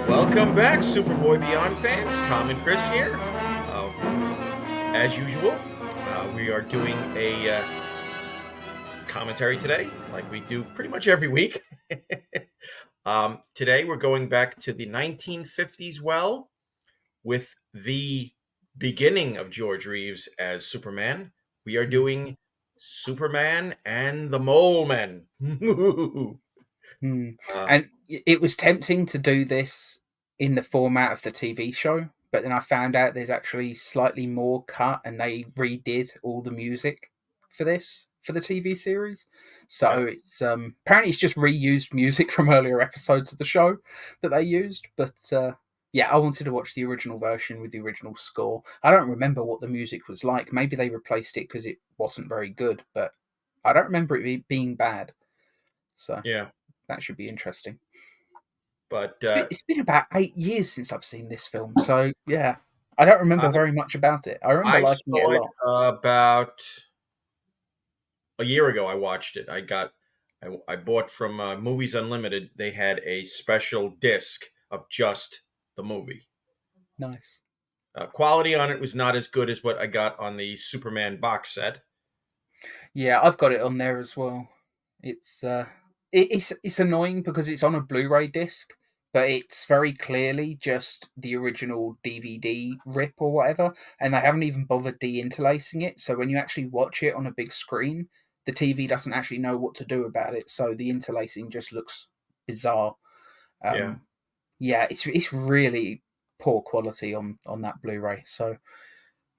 Welcome back, Superboy Beyond fans. Tom and Chris here. As usual, we are doing a commentary today, like we do pretty much every week. Today, we're going back to the 1950s with the beginning of George Reeves as Superman. We are doing Superman and the Mole Men. And it was tempting to do this in the format of the TV show, but then I found out there's actually slightly more cut and they redid all the music for this for the TV series. So Yeah. it's apparently it's just reused music from earlier episodes of the show that they used, but yeah, I wanted to watch the original version with the original score. I don't remember what the music was like. Maybe they replaced it because it wasn't very good, but I don't remember it being bad. So Yeah. that should be interesting. But It's been about 8 years since I've seen this film, so yeah, I don't remember very much about it. I remember I liking it a saw it lot. about a year ago. I watched it. I bought from Movies Unlimited. They had a special disc of just the movie. Nice. Quality on it was not as good as what I got on the Superman box set. Yeah, I've got it on there as well. It's it's annoying because it's on a Blu-ray disc, but it's very clearly just the original DVD rip or whatever, and they haven't even bothered de-interlacing it. So when you actually watch it on a big screen, the TV doesn't actually know what to do about it. So the interlacing just looks bizarre. Yeah. Yeah, it's really poor quality on that Blu-ray. So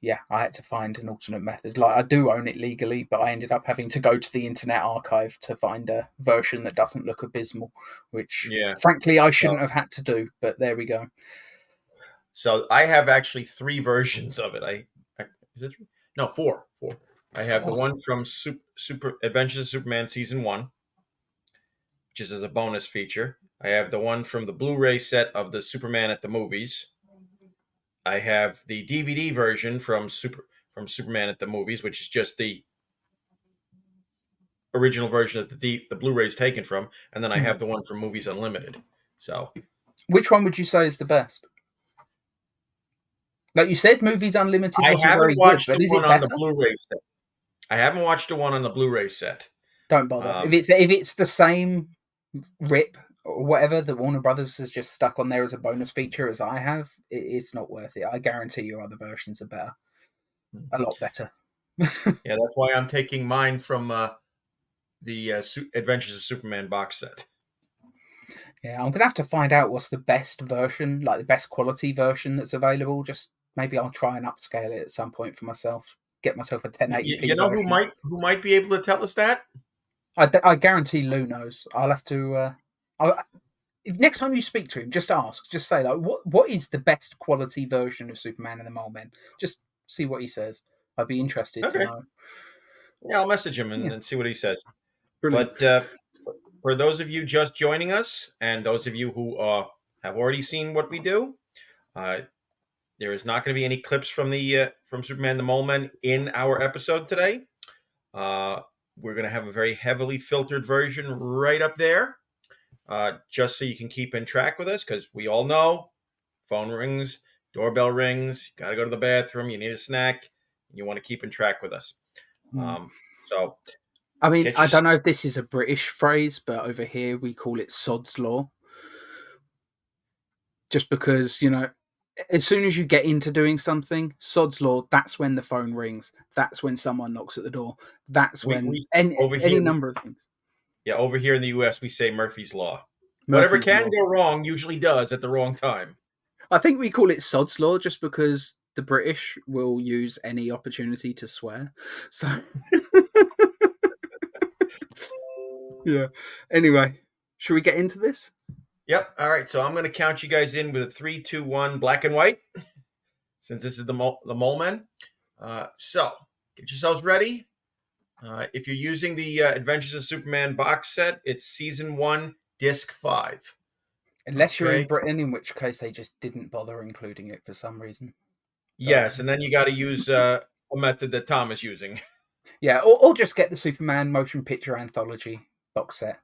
yeah, I had to find an alternate method. Like I do own it legally, but I ended up having to go to the Internet Archive to find a version that doesn't look abysmal, which Yeah. frankly I So, shouldn't have had to do. But there we go. so I have actually 3 versions of it. Is it 3? No, 4. 4. I have the one from Super Adventures of Superman season 1, which is as a bonus feature. I have the one from the Blu-ray set of the Superman at the movies. I have the DVD version from Superman at the movies, which is just the original version that the Blu-ray is taken from, and then I have the one from Movies Unlimited. So, Which one would you say is the best? Like you said, Movies Unlimited I wasn't haven't very good, watched but the is one it on the better? Blu-ray set. I haven't watched the one on the Blu-ray set. Don't bother. Um, If it's the same rip or whatever that Warner Brothers has just stuck on there as a bonus feature as I have, it's not worth it. I guarantee your other versions are better, a lot better. yeah, that's why I'm taking mine from the Adventures of Superman box set. Yeah, I'm gonna have to find out what's the best version, like the best quality version that's available. Just maybe I'll try and upscale it at some point for myself. Get myself a You 1080p know who version. might be able to tell us that? I guarantee Lou knows. I'll have to. Next time you speak to him, just ask. Just say like, what is the best quality version of Superman and the Mole Men? Just see what he says. I'd be interested to Okay. know. Yeah, I'll message him Yeah, and see what he says. brilliant. But for those of you just joining us, and those of you who have already seen what we do, uh, there is not going to be any clips from the from Superman the Mole Men in our episode today. We're going to have a very heavily filtered version right up there, just so you can keep in track with us, because we all know phone rings, doorbell rings, you got to go to the bathroom, you need a snack, you want to keep in track with us. So I mean, get I your don't know if this is a British phrase, but over here we call it sod's law. Just because, as soon as you get into doing something, sod's law, that's when the phone rings. That's when someone knocks at the door. That's when we over any here. number of things. Yeah, over here in the U.S., we say Murphy's Law. Whatever Murphy's can law. go wrong usually does at the wrong time. I think we call it sod's law just because the British will use any opportunity to swear. So, yeah. Anyway, should we get into this? Yep. All right. So I'm going to count you guys in with a 3, 2, 1, black and white, since this is the Mole Men. So get yourselves ready. If you're using the Adventures of Superman box set, it's season 1, disc 5. Unless you're in Okay. Britain, in which case they just didn't bother including it for some reason. So Yes, and then you got to use a method that Tom is using. yeah, or just get the Superman motion picture anthology box set.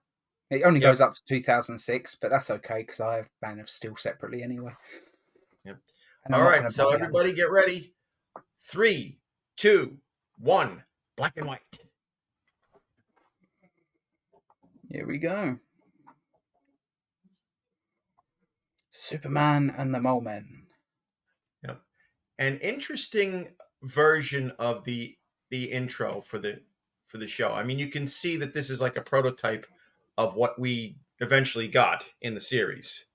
It only Yep. goes up to 2006, but that's okay because I have Man of Steel separately anyway, Yep. and I'm All not right. going to So buy the other. everybody, get ready. 3, 2, 1. Black and white. Here we go. Superman and the Mole Men. Yep. An interesting version of the intro for the show. I mean, you can see that this is like a prototype of what we eventually got in the series.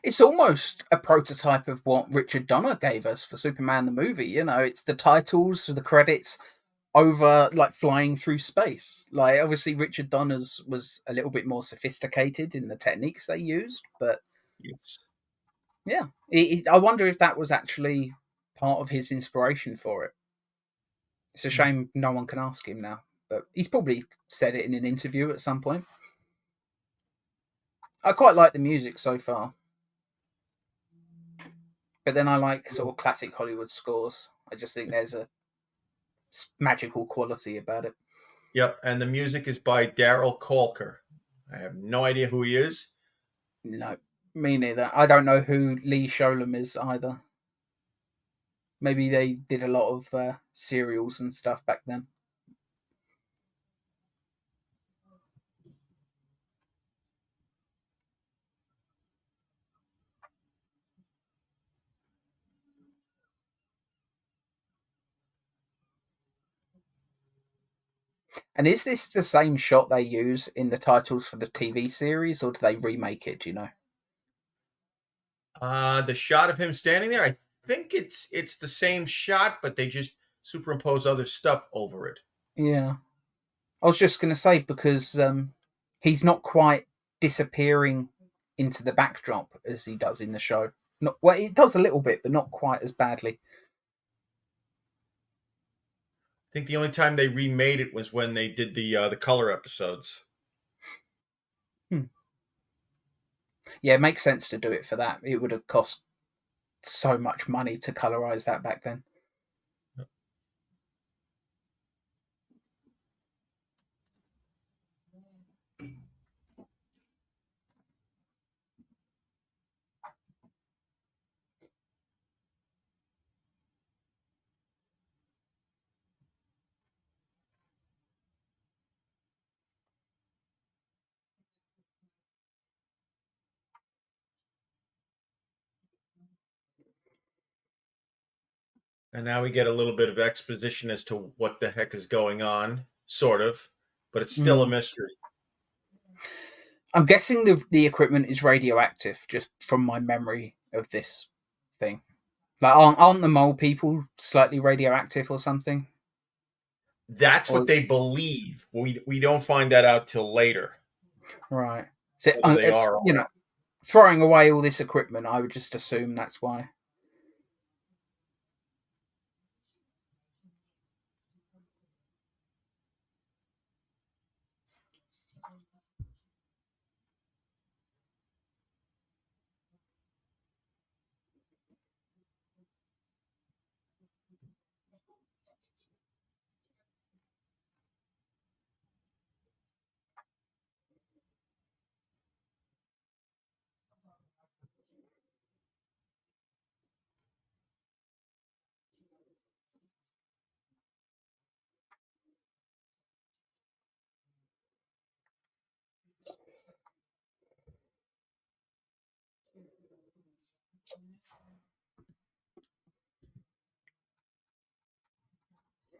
It's almost a prototype of what Richard Donner gave us for Superman the movie. You know, it's the titles, the credits over like flying through space. Like obviously Richard Donner's was a little bit more sophisticated in the techniques they used, but Yes. yeah, I wonder if that was actually part of his inspiration for it. It's a shame no one can ask him now, but he's probably said it in an interview at some point. I quite like the music so far, but then I like sort of classic Hollywood scores. I just think there's a magical quality about it. Yep. And the music is by Daryl Colker. I have no idea who he is. No, me neither. I don't know who Lee Sholem is either. Maybe they did a lot of serials and stuff back then. And is this the same shot they use in the titles for the TV series, or do they remake it? Do you know? The shot of him standing there, I think it's the same shot, but they just superimpose other stuff over it. Yeah, I was just going to say because he's not quite disappearing into the backdrop as he does in the show. Not well, he does a little bit, but not quite as badly. I think the only time they remade it was when they did the color episodes. Hmm. Yeah, it makes sense to do it for that. It would have cost so much money to colorize that back then. And now we get a little bit of exposition as to what the heck is going on, sort of, but it's still a Mm. mystery. I'm guessing the equipment is radioactive, just from my memory of this thing. Like, aren't the mole people slightly radioactive or something? That's what Or they believe. We don't find that out till later, right? So, whether they are or you know, not. throwing away all this equipment, I would just assume that's why.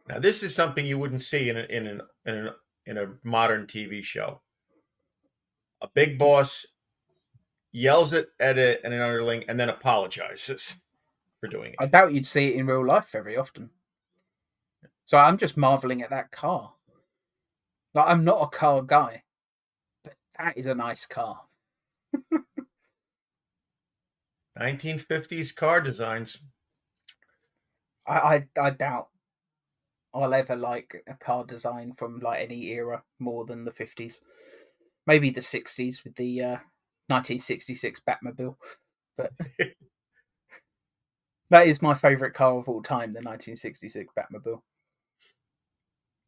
Now, this is something you wouldn't see in a modern TV show. A big boss yells at an underling and then apologizes for doing I it. doubt you'd see it in real life very often. So I'm just marveling at that car. Like, I'm not a car guy, but that is a nice car. 1950s car designs. I doubt I'll ever like a car design from like any era more than the 50s. Maybe the 60s with the 1966 Batmobile. But that is my favourite car of all time, the 1966 Batmobile.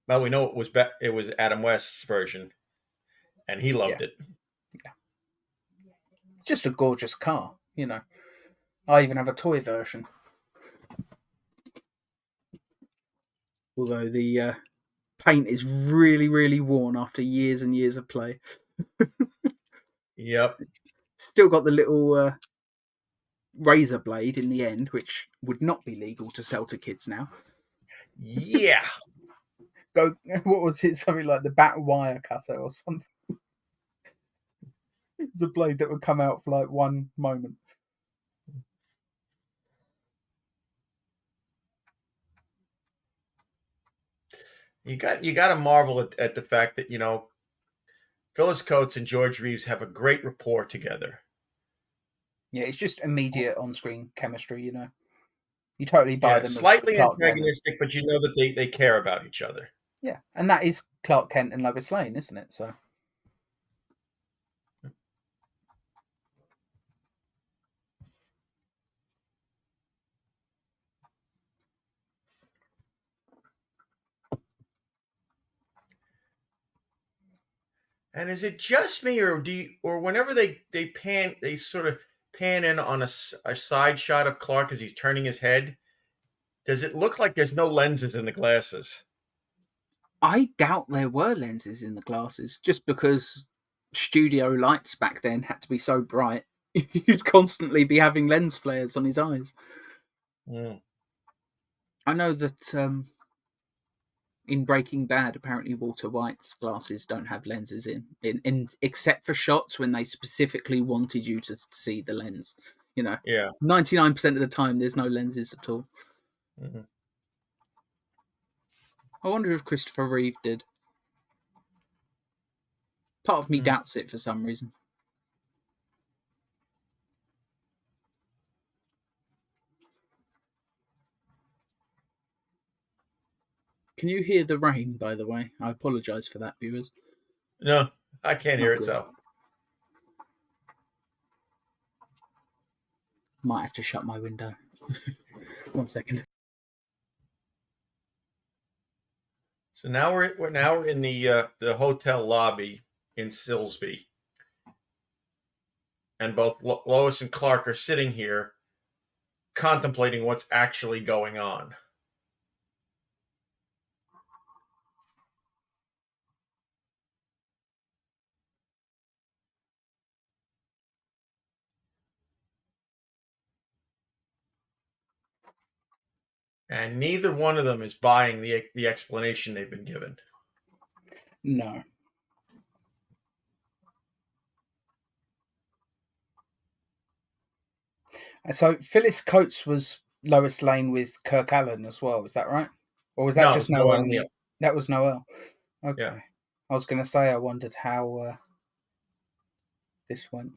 Well, we know it was Adam West's version, and he Yeah, loved it. yeah. Just a gorgeous car, I even have a toy version. Although the paint is really, really worn after years and years of play. Yep. Still got the little razor blade in the end, which would not be legal to sell to kids now. Yeah. Go, what was it? Something like the bat wire cutter or something. It was a blade that would come out for like one moment. You got to marvel at the fact that Phyllis Coates and George Reeves have a great rapport together. Yeah, it's just immediate on-screen chemistry. You totally buy Yeah, them as slightly Clark Kent. antagonistic, but you know that they care about each other. Yeah, and that is Clark Kent and Lois Lane, isn't it? So. And is it just me, or whenever they sort of pan in on a side shot of Clark as he's turning his head, does it look like there's no lenses in the glasses? I doubt there were lenses in the glasses, just because studio lights back then had to be so bright. You'd constantly be having lens flares on his eyes. Mm. I know that in Breaking Bad, apparently Walter White's glasses don't have lenses in except for shots when they specifically wanted you to see the lens. Yeah. 99% of the time, there's no lenses at all. Mm-hmm. I wonder if Christopher Reeve did. Part of me doubts it for some reason. Can you hear the rain, by the way? I apologise for that, viewers. No, I can't hear Oh, it. good. So Might have to shut my window. 1 second. now we're in the hotel lobby in Silsby, and both Lois and Clark are sitting here contemplating what's actually going on. And neither one of them is buying the explanation they've been given. No. So Phyllis Coates was Lois Lane with Kirk Allen as well. Is that right? Or was that No, just it's Noel Noel? Neal. That was Noel. Yeah. Okay. I was going to say I wondered how this went.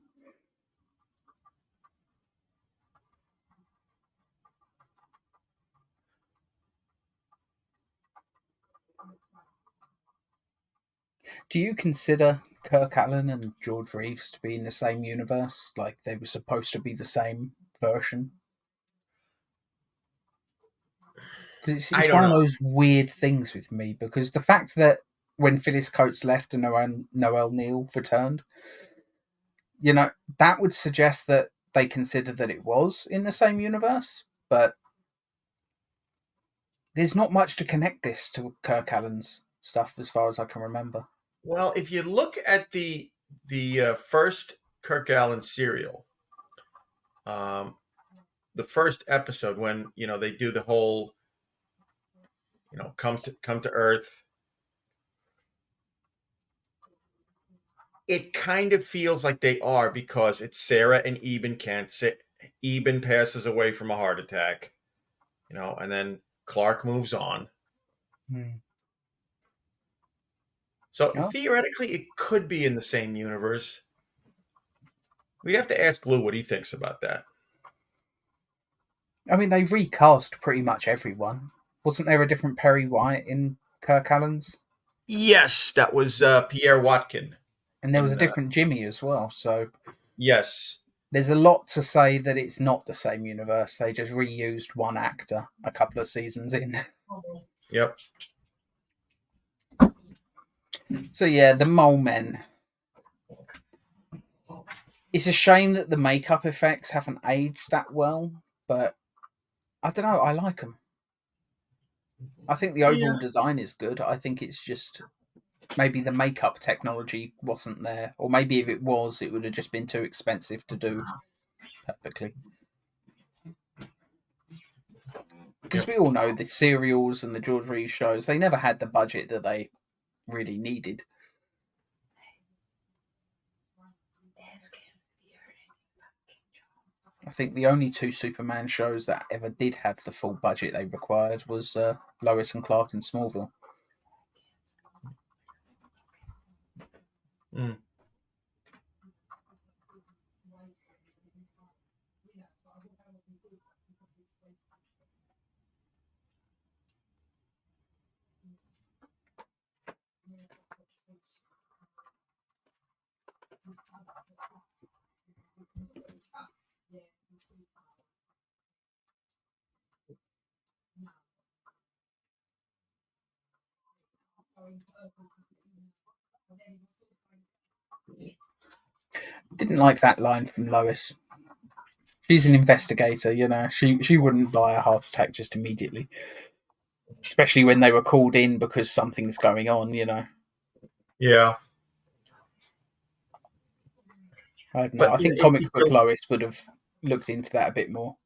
Do you consider Kirk Allen and George Reeves to be in the same universe? Like they were supposed to be the same version? Because I it's don't one of know. those weird things with me. Because the fact that when Phyllis Coates left and Noel Neal returned, that would suggest that they consider that it was in the same universe. But there's not much to connect this to Kirk Allen's stuff, as far as I can remember. Well, if you look at the first Kirk Allen serial, um, the first episode when they do the whole come to Earth, it kind of feels like they are because it's Sarah and Eben can't sit. Eben passes away from a heart attack, and then Clark moves on. So No, theoretically, it could be in the same universe. We'd have to ask Lou what he thinks about that. I mean they recast pretty much everyone. Wasn't there a different Perry White in Kirk Allen's? Yes, that was Pierre Watkin. And there was a In different Jimmy as well. So Yes. There's a lot to say that it's not the same universe. They just reused one actor a couple of seasons in. Yep. So yeah, the Mole Men. It's a shame that the makeup effects haven't aged that well, but I don't know. I like them. I think the Yeah. overall design is good. I think it's just maybe the makeup technology wasn't there, or maybe if it was, it would have just been too expensive to do perfectly. Because Yep. we all know the serials and the George Reeves shows, they never had the budget that they really needed. I think the only two Superman shows that ever did have the full budget they required was Lois and Clark in Smallville. Mm. Didn't like that line from Lois. She's an investigator, you know. She wouldn't die a heart attack just immediately, especially when they were called in because something's going on, you know. Yeah. I don't know. But I think comic book Lois would have looked into that a bit more.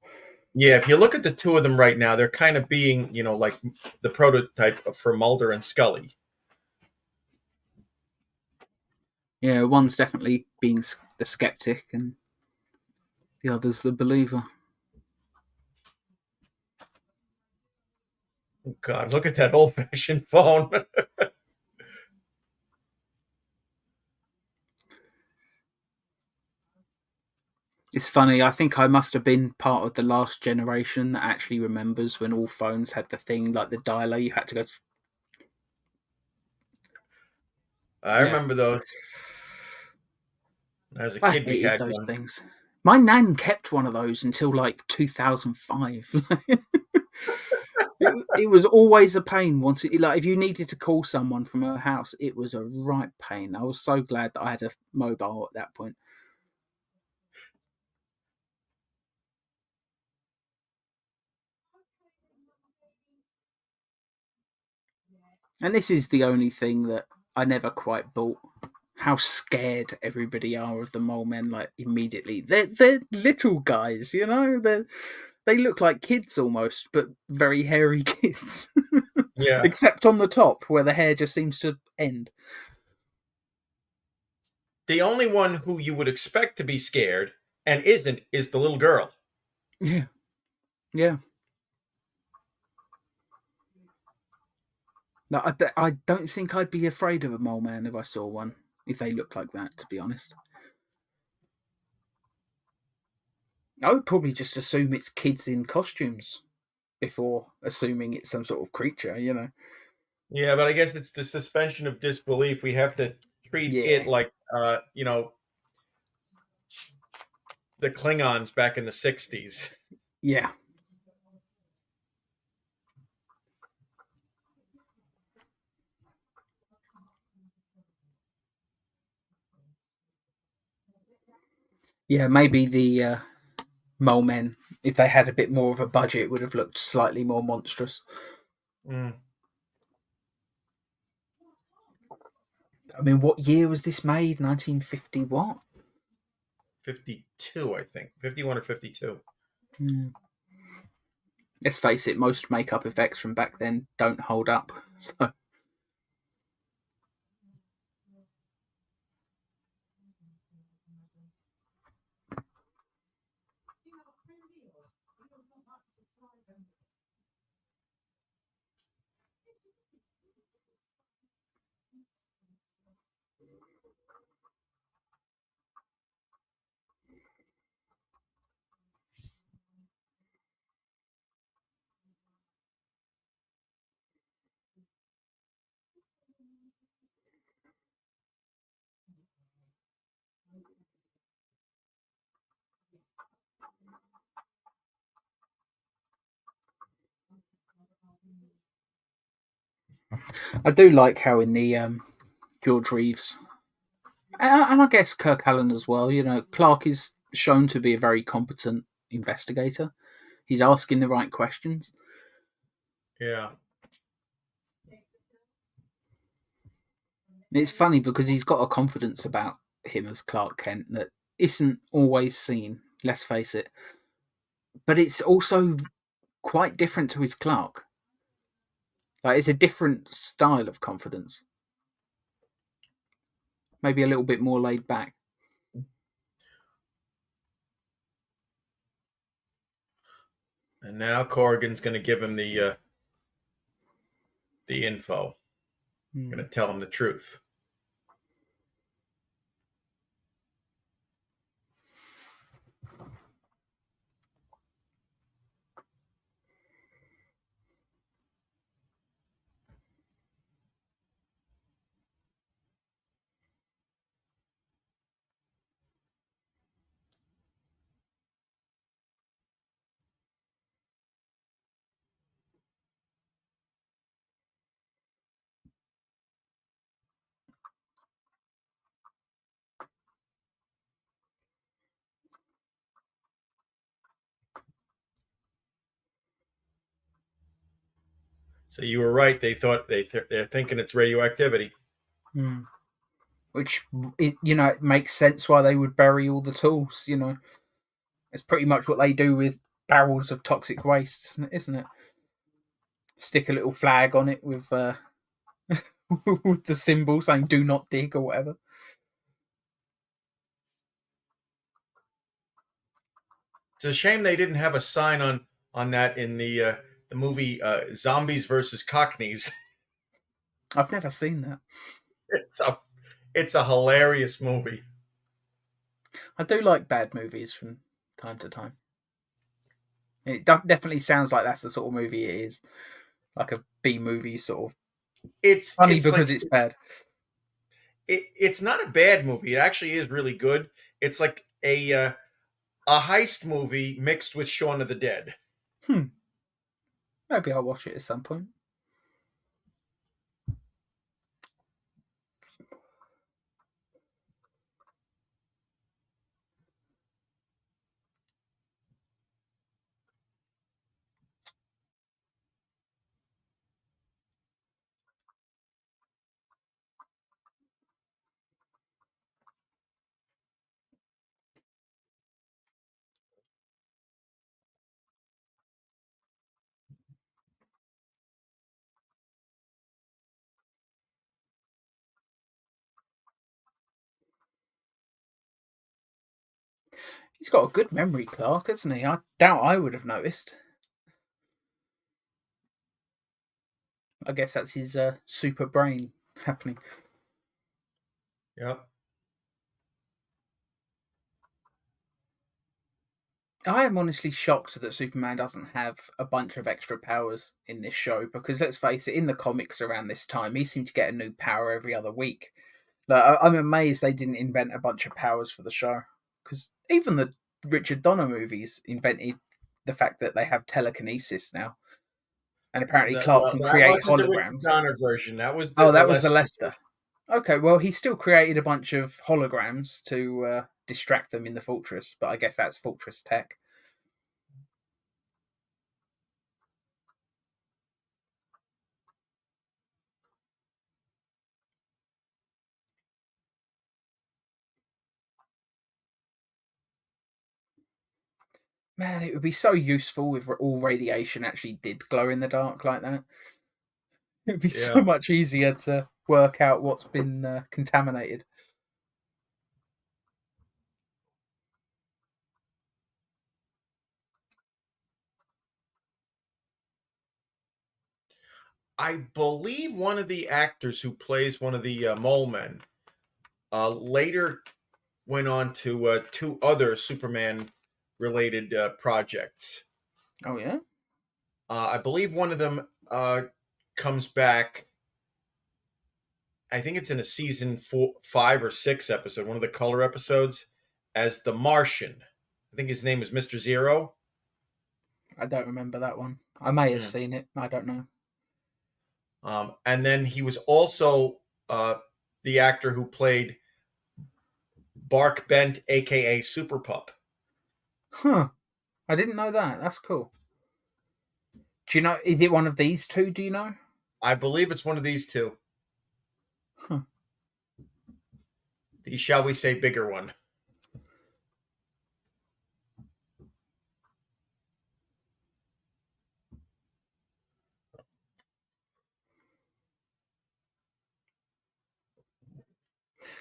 yeah, if you look at the two of them right now, they're kind of being, like the prototype for Mulder and Scully. Yeah, one's definitely being the skeptic, and the other's the believer. Oh, God, look at that old-fashioned phone. It's funny. I think I must have been part of the last generation that actually remembers when all phones had the thing like the dialer. You had to go. I Yeah, remember those. As a I kid, we hated had those one. things. My nan kept one of those until like 2005. It was always a pain. Once like if you needed to call someone from her house, it was a right pain. I was so glad that I had a mobile at that point. And this is the only thing that I never quite bought. How scared everybody are of the mole men, like immediately. They're little guys, you know? They look like kids almost, but very hairy kids. Yeah. Except on the top where the hair just seems to end. The only one who you would expect to be scared and isn't is the little girl. Yeah. Yeah. No, I don't think I'd be afraid of a mole man if I saw one, if they looked like that, to be honest. I would probably just assume it's kids in costumes before assuming it's some sort of creature, you know? Yeah, but I guess it's the suspension of disbelief. We have to treat it Yeah. like, the Klingons back in the 60s. Yeah. Yeah, maybe the mole men, if they had a bit more of a budget, would have looked slightly more monstrous. Mm, I mean, what year was this made? 1950 what? 52, I think. 51 or 52. Hmm. Let's face it, most makeup effects from back then don't hold up. So I do like how in the George Reeves, and I guess Kirk Allen as well. You know, Clark is shown to be a very competent investigator. He's asking the right questions. Yeah. It's funny because he's got a confidence about him as Clark Kent that isn't always seen. Let's face it, but it's also quite different to his Clark. Like it's a different style of confidence, maybe a little bit more laid back. And now Corrigan's going to give him the info. Going Hmm. to tell him the truth. So you were right. They thought they're thinking it's radioactivity. Hmm. Which it makes sense why they would bury all the tools. It's pretty much what they do with barrels of toxic waste, isn't it? Stick a little flag on it with with the symbol saying "Do not dig" or whatever. It's a shame they didn't have a sign on that in the movie Zombies versus Cockneys. I've never seen that. It's a it's a hilarious movie. I do like bad movies from time to time. Definitely sounds like that's the sort of movie it is, like a B movie sort of funny It's because like it's bad. it's not a bad movie. It actually is really good. It's like a heist movie mixed with Shaun of the Dead. Hmm. Maybe I'll watch it at some point. He's got a good memory, Clark, hasn't he? I doubt I would have noticed. I guess that's his super brain happening. Yep. I am honestly shocked that Superman doesn't have a bunch of extra powers in this show because let's face it, in the comics around this time, he seemed to get a new power every other week. Like, I'm amazed they didn't invent a bunch of powers for the show because even the Richard Donner movies invented the fact that they have telekinesis now, and apparently Clark Well, can that create wasn't the Richard holograms. Donner version. That was Oh, the that was the Lester. Lester. Okay, well, he still created a bunch of holograms to distract them in the fortress, but I guess that's fortress tech. Man, it would be so useful if all radiation actually did glow in the dark like that. It'd be so Yeah. much easier to work out what's been contaminated. I believe one of the actors who plays one of the mole men later went on to two other Superman related projects. Oh yeah, I believe one of them comes back. I think it's in a season 5 or 6 episode, one of the color episodes, as the Martian. I think his name is Mr. Zero. I don't remember that one. I may have Yeah. seen it. I don't know. And then he was also the actor who played Bark Bent, aka Super Pup. Huh. I didn't know that. That's cool. Do you know? Is it one of these two? Do you know? I believe it's one of these two. Huh. The, shall we say, bigger one.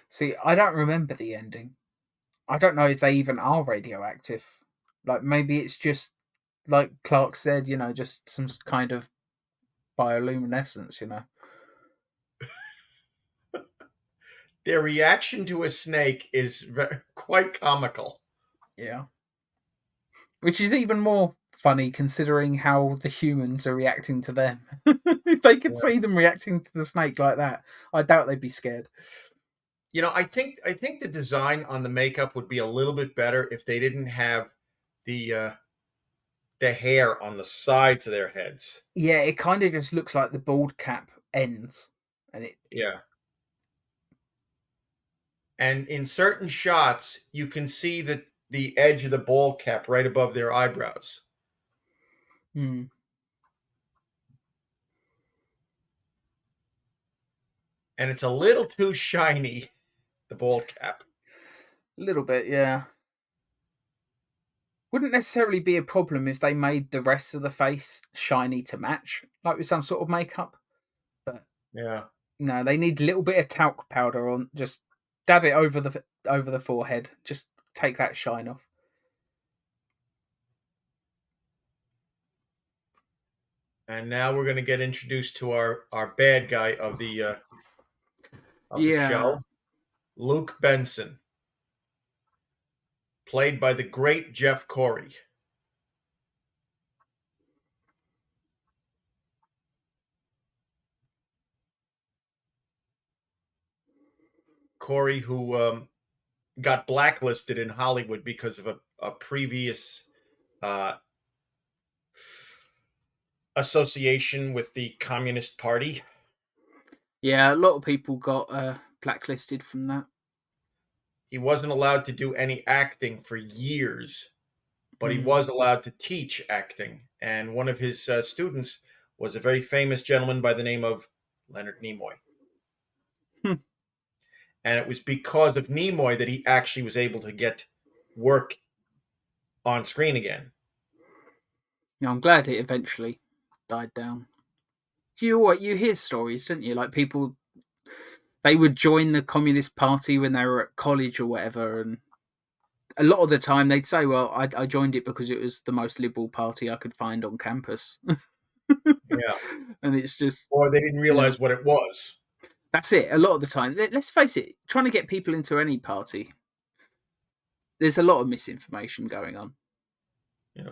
See, I don't remember the ending. I don't know if they even are radioactive. Like maybe it's just like Clark said, just some kind of bioluminescence. Their reaction to a snake is quite comical. Yeah. Which is even more funny considering how the humans are reacting to them. If they could Yeah. see them reacting to the snake like that, I doubt they'd be scared. I think the design on the makeup would be a little bit better if they didn't have the uh, the hair on the sides of their heads. Yeah, it kind of just looks like the bald cap ends, and it. Yeah. And in certain shots, you can see the edge of the ball cap right above their eyebrows. Hmm, And it's a little too shiny, the ball cap. a little bit, yeah. Wouldn't necessarily be a problem if they made the rest of the face shiny to match, like with some sort of makeup. But Yeah. no, they need a little bit of talc powder on. Just dab it over the forehead. Just take that shine off. And now we're going to get introduced to our bad guy of the Yeah, show, Luke Benson, played by the great Jeff Corey. Corey, who got blacklisted in Hollywood because of a previous uh, association with the Communist Party. yeah. A lot of people got blacklisted from that. He wasn't allowed to do any acting for years, but he Hmm. was allowed to teach acting. And one of his students was a very famous gentleman by the name of Leonard Nimoy. Hmm. And it was because of Nimoy that he actually was able to get work on screen again. Yeah, I'm glad it eventually died down. You hear stories, don't you? Like people, they would join the Communist Party when they were at college or whatever, and a lot of the time they'd say, "Well, I joined it because it was the most liberal party I could find on campus," Yeah. and it's just, Or they didn't you know, realize what it was. that's it. A lot of the time, let's face it, trying to get people into any party, there's a lot of misinformation going on. Yeah.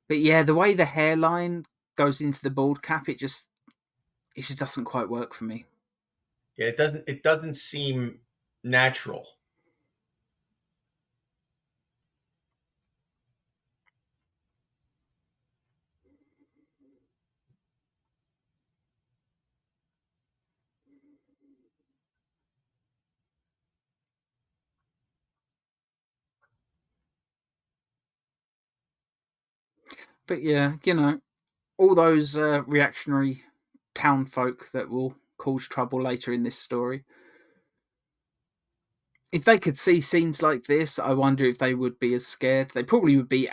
But yeah, the way the hairline goes into the bald cap, it just doesn't quite work for me. Yeah, it doesn't seem natural. But yeah, all those reactionary town folk that will cause trouble later in this story. If they could see scenes like this, I wonder if they would be as scared. They probably would be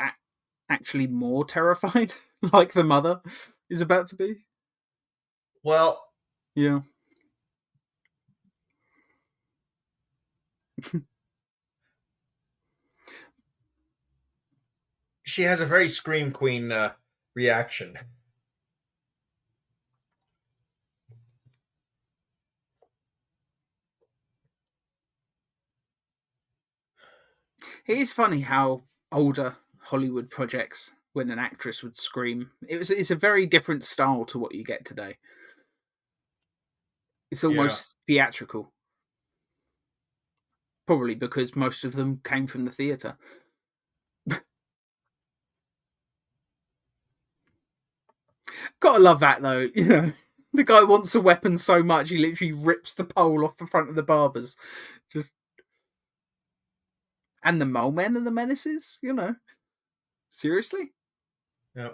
actually more terrified, like the mother is about to be. Well, Yeah. she has a very scream queen reaction. It is funny how older Hollywood projects, when an actress would scream, it's a very different style to what you get today. It's Yeah. almost theatrical, probably because most of them came from the theatre. Gotta love that though. The guy wants a weapon so much he literally rips the pole off the front of the barbers. Just and the mole men and the menaces, Seriously? Yeah.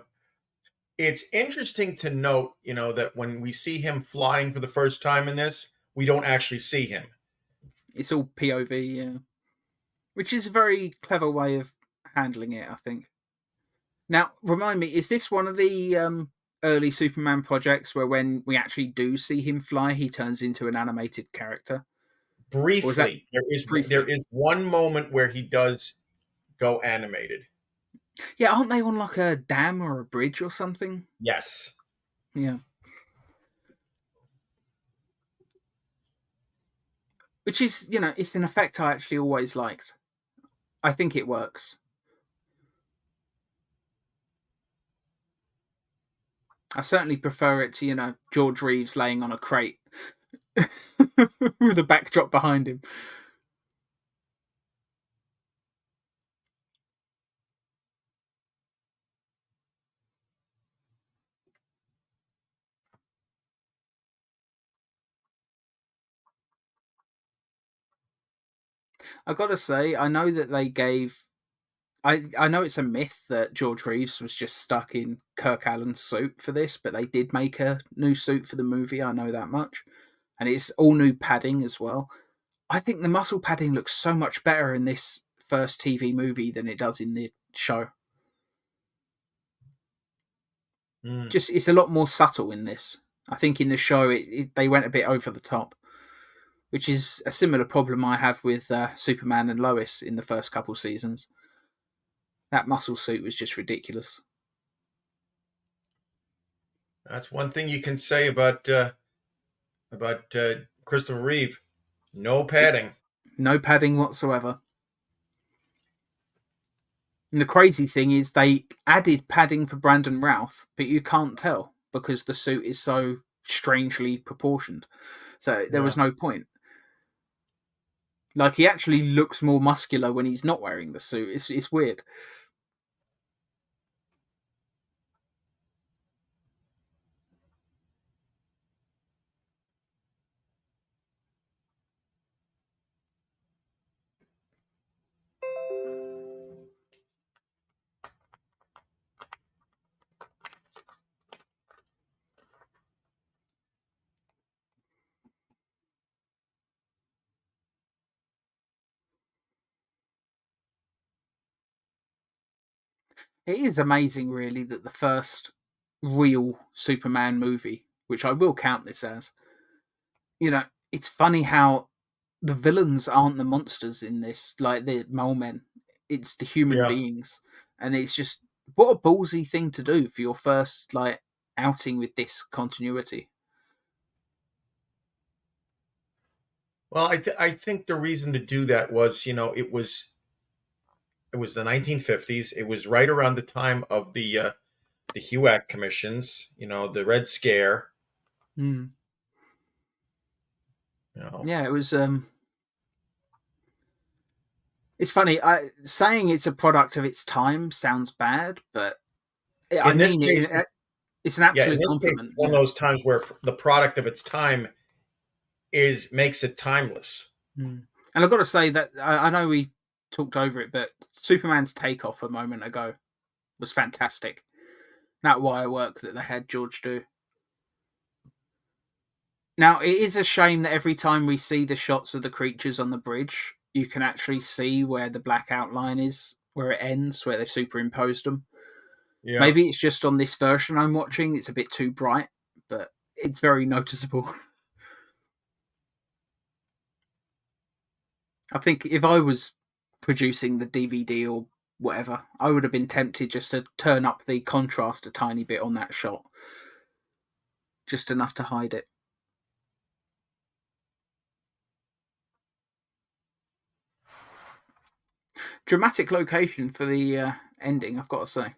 It's interesting to note, that when we see him flying for the first time in this, we don't actually see him. It's all POV, yeah. Which is a very clever way of handling it, I think. Now, remind me, is this one of the early Superman projects where when we actually do see him fly, he turns into an animated character? Or is that Briefly, there briefly? is one moment where he does go animated. Yeah, aren't they on like a dam or a bridge or something? Yes. Yeah. Which is, it's an effect I actually always liked. I think it works. I certainly prefer it to, George Reeves laying on a crate with a backdrop behind him. I gotta say, I know that they gave. I know it's a myth that George Reeves was just stuck in Kirk Allen's suit for this, but they did make a new suit for the movie. I know that much, and it's all new padding as well. I think the muscle padding looks so much better in this first TV movie than it does in the show. Mm, Just it's a lot more subtle in this. I think in the show they went a bit over the top, which is a similar problem I have with Superman and Lois in the first couple seasons. That muscle suit was just ridiculous. that's one thing you can say about Christopher Reeve. No padding. No padding whatsoever. And the crazy thing is they added padding for Brandon Routh, but you can't tell because the suit is so strangely proportioned. So there Yeah. was no point. Like he actually looks more muscular when he's not wearing the suit. It's weird. It is amazing, really, that the first real Superman movie, which I will count this as, it's funny how the villains aren't the monsters in this, like the mole men. It's the human Yeah. beings, and it's just what a ballsy thing to do for your first outing with this continuity. Well, I think the reason to do that was, it was the 1950s. It was right around the time of the HUAC commissions. The Red Scare. Mm. You know, Yeah, it was. It's funny. Saying it's a product of its time sounds bad, but I in this mean case, it's an in absolute this case, compliment. it's one of Yeah. those times where the product of its time is makes it timeless. Mm. And I've got to say that I know we talked over it, but Superman's takeoff a moment ago was fantastic. That wire work that they had George do. Now, it is a shame that every time we see the shots of the creatures on the bridge, you can actually see where the black outline is, where it ends, where they superimposed them. Yeah. Maybe it's just on this version I'm watching, it's a bit too bright, but it's very noticeable. I think if I was producing the DVD or whatever, I would have been tempted just to turn up the contrast a tiny bit on that shot, just enough to hide it. Dramatic location for the ending, I've got to say.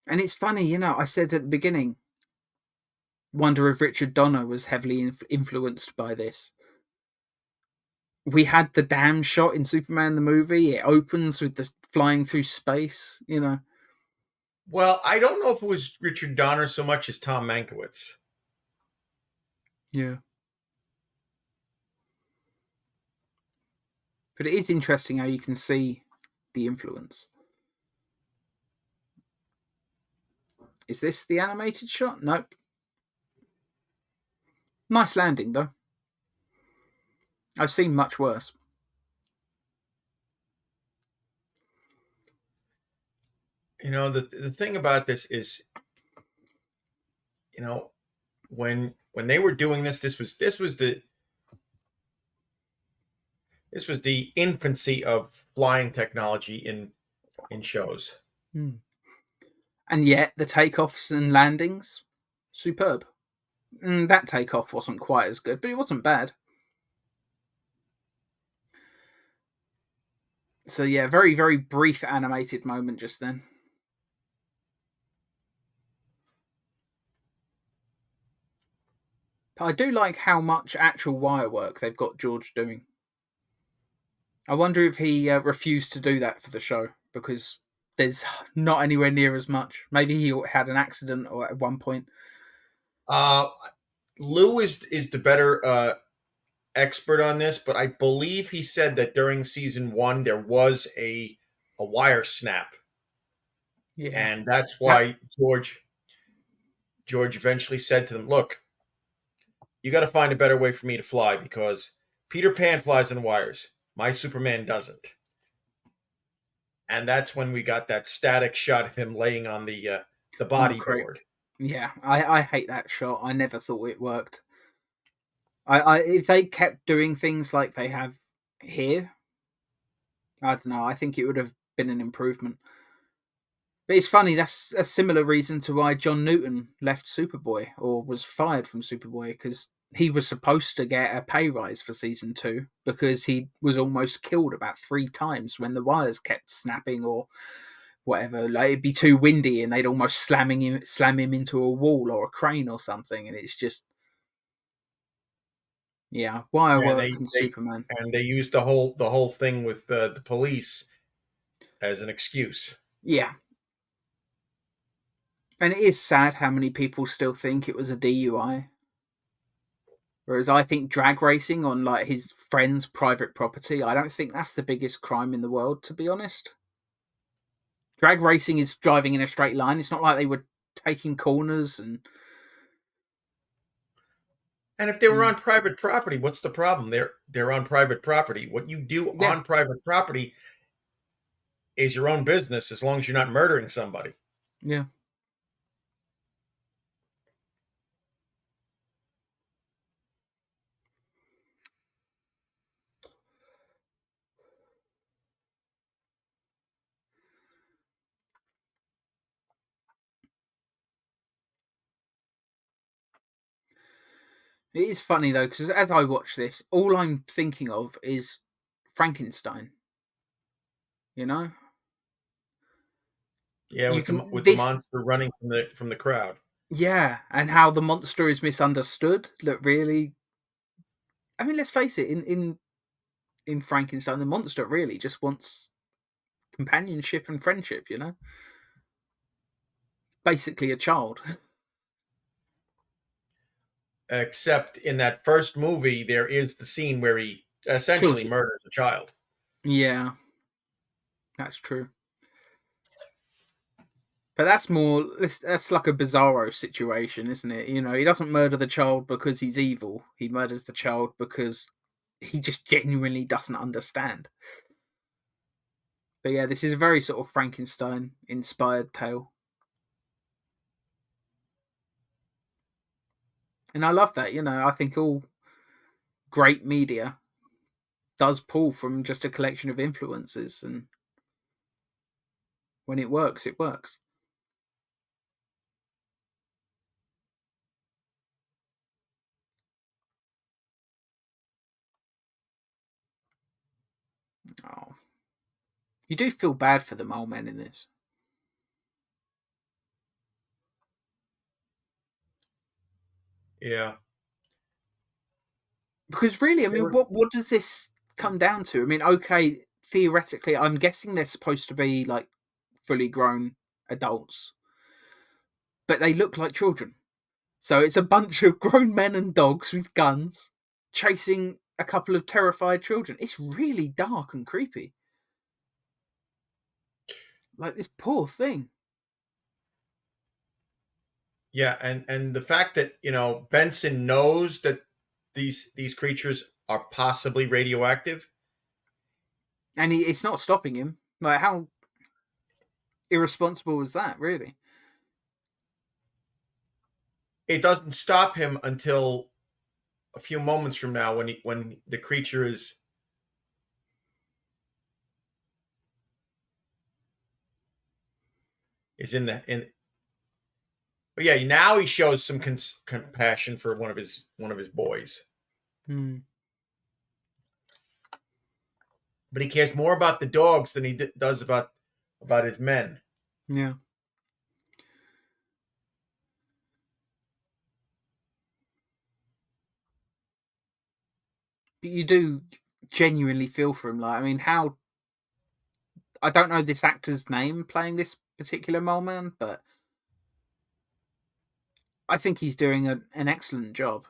And it's funny, I said at the beginning, wonder if Richard Donner was heavily influenced by this. We had the damn shot in Superman the movie. It opens with the flying through space. Well, I don't know if it was Richard Donner so much as Tom Mankiewicz. Yeah. But it is interesting how you can see the influence. Is this the animated shot? Nope. Nice landing, though. I've seen much worse. The thing about this is, you know, when they were doing this, this was the infancy of flying technology in shows. Hmm. And yet, the takeoffs and landings, superb. That takeoff wasn't quite as good, but it wasn't bad. So, yeah, very, very brief animated moment just then. But I do like how much actual wire work they've got George doing. I wonder if he refused to do that for the show because there's not anywhere near as much. Maybe he had an accident or at one point. Uh, Lou is the better expert on this, but I believe he said that during season one there was a wire snap, Yeah, and that's that why George eventually said to them, "Look, you got to find a better way for me to fly because Peter Pan flies on wires. My Superman doesn't." And that's when we got that static shot of him laying on the on the crate. bodyboard. Yeah, I hate that shot. I never thought it worked. I if they kept doing things like they have here, I don't know. I think it would have been an improvement. But it's funny. That's a similar reason to why John Newton left Superboy or was fired from Superboy because he was supposed to get a pay rise for season two because he was almost killed about 3 times when the wires kept snapping or whatever. Like it'd be too windy and they'd almost slam him into a wall or a crane or something. And it's just yeah, wire Yeah, work and Superman. they used the whole thing with the police as an excuse. Yeah, and it is sad how many people still think it was a DUI. Whereas I think drag racing on like his friend's private property, I don't think that's the biggest crime in the world, to be honest. Drag racing is driving in a straight line. It's not like they were taking corners and And if they were mm, on private property, what's the problem? They're on private property. What you do yeah, on private property is your own business as long as you're not murdering somebody. yeah. It is funny though because as I watch this, all I'm thinking of is Frankenstein. You know, Yeah, you with the can with the this monster running from the crowd. yeah, and how the monster is misunderstood. Look, really, I mean, let's face it. In Frankenstein, the monster really just wants companionship and friendship. You know, basically a child. Except in that first movie, there is the scene where he Kills essentially you. murders a child. Yeah, that's true. But that's more that's like a bizarro situation, isn't it? You know, he doesn't murder the child because he's evil. He murders the child because he just genuinely doesn't understand. But yeah, this is a very sort of Frankenstein inspired tale. And I love that, you know, I think all great media does pull from just a collection of influences and when it works, it works. Oh. You do feel bad for the mole men in this. Yeah, Because really, I they mean, were. what does this come down to? I mean, okay, theoretically, I'm guessing they're supposed to be like fully grown adults. but they look like children. So it's a bunch of grown men and dogs with guns chasing a couple of terrified children. It's really dark and creepy. Like this poor thing. Yeah, and the fact that Benson knows that these creatures are possibly radioactive. And it's not stopping him. Like, how irresponsible was that, really? It doesn't stop him until a few moments from now when the creature is in. But yeah, now he shows some compassion for one of his boys, Hmm. but he cares more about the dogs than he does about his men. Yeah. But you do genuinely feel for him. Like, I mean, how. I don't know this actor's name playing this particular mole man, but I think he's doing an excellent job.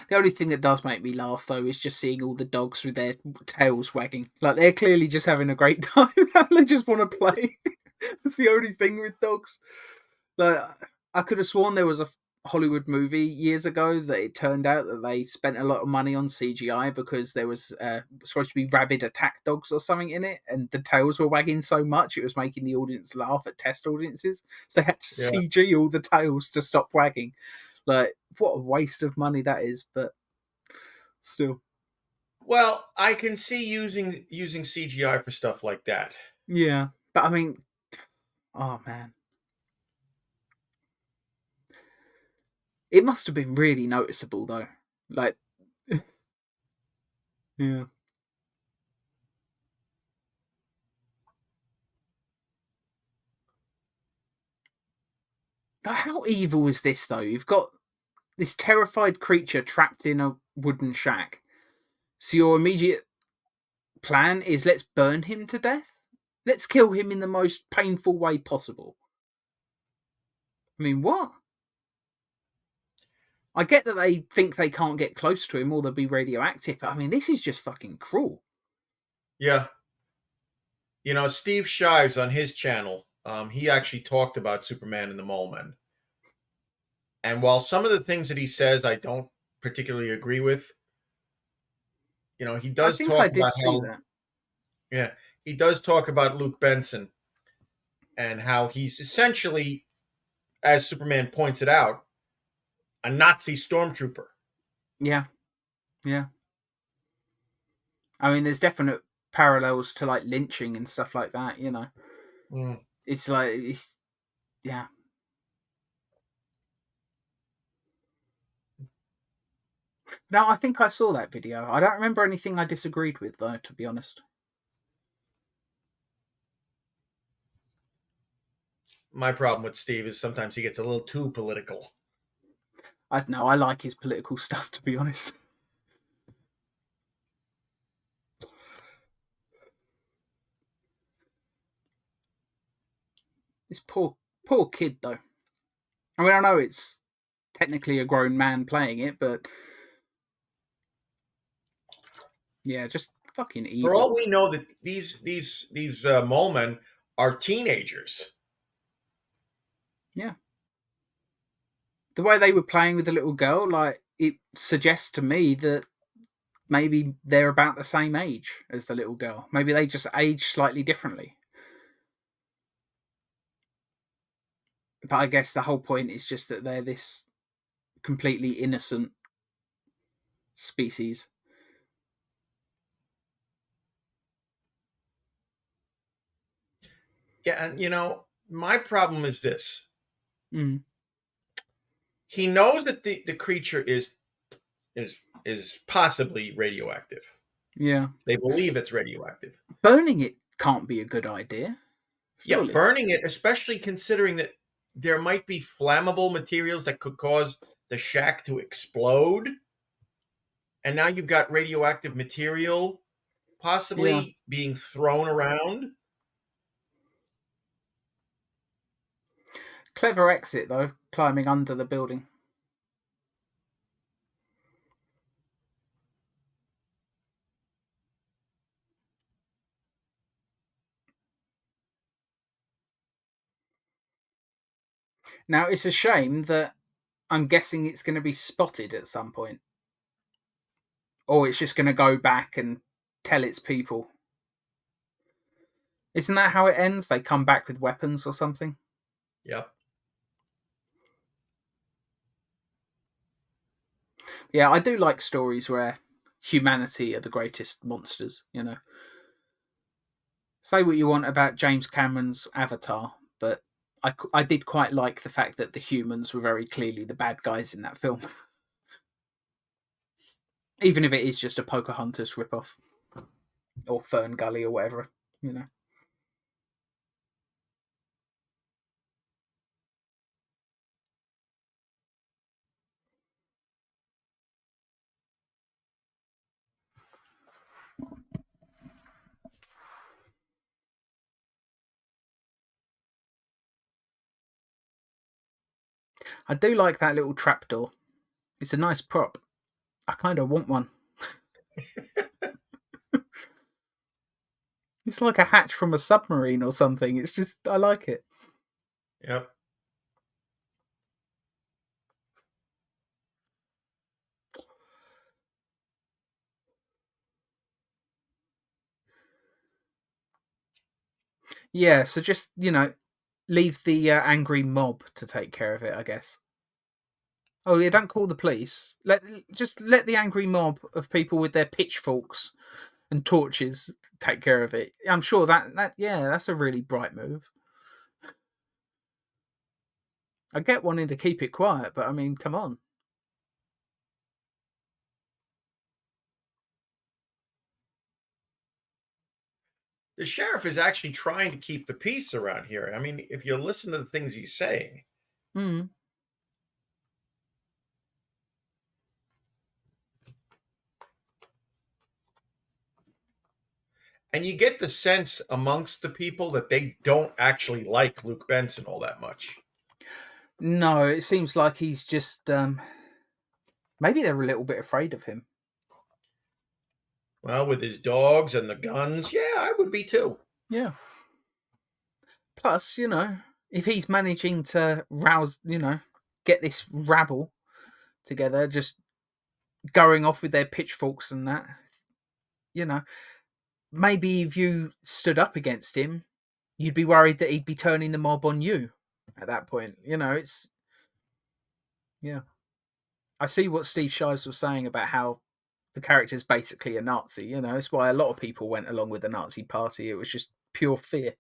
The only thing that does make me laugh, though, is just seeing all the dogs with their tails wagging. Like, they're clearly just having a great time. They just want to play. That's the only thing with dogs. Like, I could have sworn there was a Hollywood movie years ago that it turned out that they spent a lot of money on CGI because there was supposed to be rabid attack dogs or something in it, and the tails were wagging so much it was making the audience laugh at test audiences. So they had to Yeah. CG all the tails to stop wagging. Like, what a waste of money that is, but still. Well, I can see using CGI for stuff like that. Yeah. But I mean, oh man. It must have been really noticeable though. Like, yeah. Like, how evil is this though? You've got this terrified creature trapped in a wooden shack. So your immediate plan is, let's burn him to death? Let's kill him in the most painful way possible. I mean, what? I get that they think they can't get close to him or they'll be radioactive, but I mean, this is just fucking cruel. Yeah, Steve Shives on his channel, he actually talked about Superman and the Mole Men. And while some of the things that he says I don't particularly agree with, he I does think I talk did about see how, that. yeah, he does talk about Luke Benson and how he's essentially, as Superman points it out, a Nazi stormtrooper. Yeah, yeah. I mean, there's definite parallels to like lynching and stuff like that, you know. Mm. It's like, it's, yeah. No, I think I saw that video. I don't remember anything I disagreed with, though, to be honest. My problem with Steve is sometimes he gets a little too political. I don't know. I like his political stuff, to be honest. This poor kid, though. I mean, I know it's technically a grown man playing it, but yeah, just fucking For evil. all we know, that these mole men are teenagers. Yeah. The way they were playing with the little girl, like, it suggests to me that maybe they're about the same age as the little girl. Maybe they just age slightly differently. But I guess the whole point is just that they're this completely innocent species. Yeah, and my problem is this: Mm. he knows that the creature is possibly radioactive. Yeah. They believe it's radioactive. Burning it can't be a good idea, Yeah, surely. burning it, especially considering that there might be flammable materials that could cause the shack to explode, and now you've got radioactive material Yeah. possibly being thrown around. Clever exit though, climbing under the building. Now it's a shame that I'm guessing it's going to be spotted at some point, or it's just going to go back and tell its people. Isn't that how it ends? They come back with weapons or something. Yep. Yeah, I do like stories where humanity are the greatest monsters. You know, say what you want about James Cameron's Avatar, but I did quite like the fact that the humans were very clearly the bad guys in that film, even if it is just a Pocahontas ripoff or Fern Gully or whatever. You know, I do like that little trapdoor. It's a nice prop. I kind of want one. It's like a hatch from a submarine or something. It's just I like it. Yep. Yeah, so just leave the angry mob to take care of it, I guess. Oh yeah, don't call the police. Let the angry mob of people with their pitchforks and torches take care of it. I'm sure that yeah, that's a really bright move. I get wanting to keep it quiet, but I mean, come on. The sheriff is actually trying to keep the peace around here. I mean, if you listen to the things he's saying, Mm. and you get the sense amongst the people that they don't actually like Luke Benson all that much. No, it seems like he's just maybe they're a little bit afraid of him. Well, with his dogs and the guns, yeah, I would be too. Yeah. Plus, if he's managing to rouse, get this rabble together, just going off with their pitchforks and that, you know, maybe if you stood up against him, you'd be worried that he'd be turning the mob on you at that point. It's yeah. I see what Steve Shives was saying about how the character's basically a Nazi. It's why a lot of people went along with the Nazi party. It was just pure fear.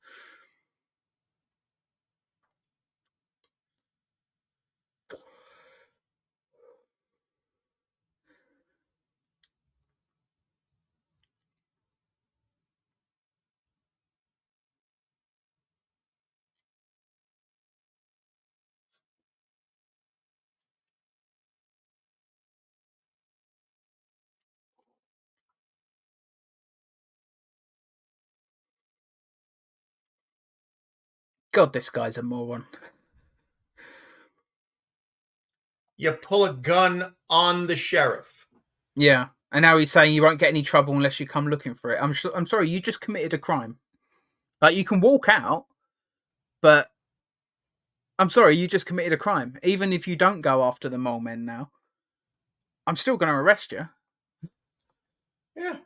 God, this guy's a moron. You pull a gun on the sheriff. Yeah, and now he's saying you won't get any trouble unless you come looking for it. I'm sorry, you just committed a crime. Like you can walk out, but I'm sorry, you just committed a crime. Even if you don't go after the mole men now, I'm still going to arrest you. Yeah.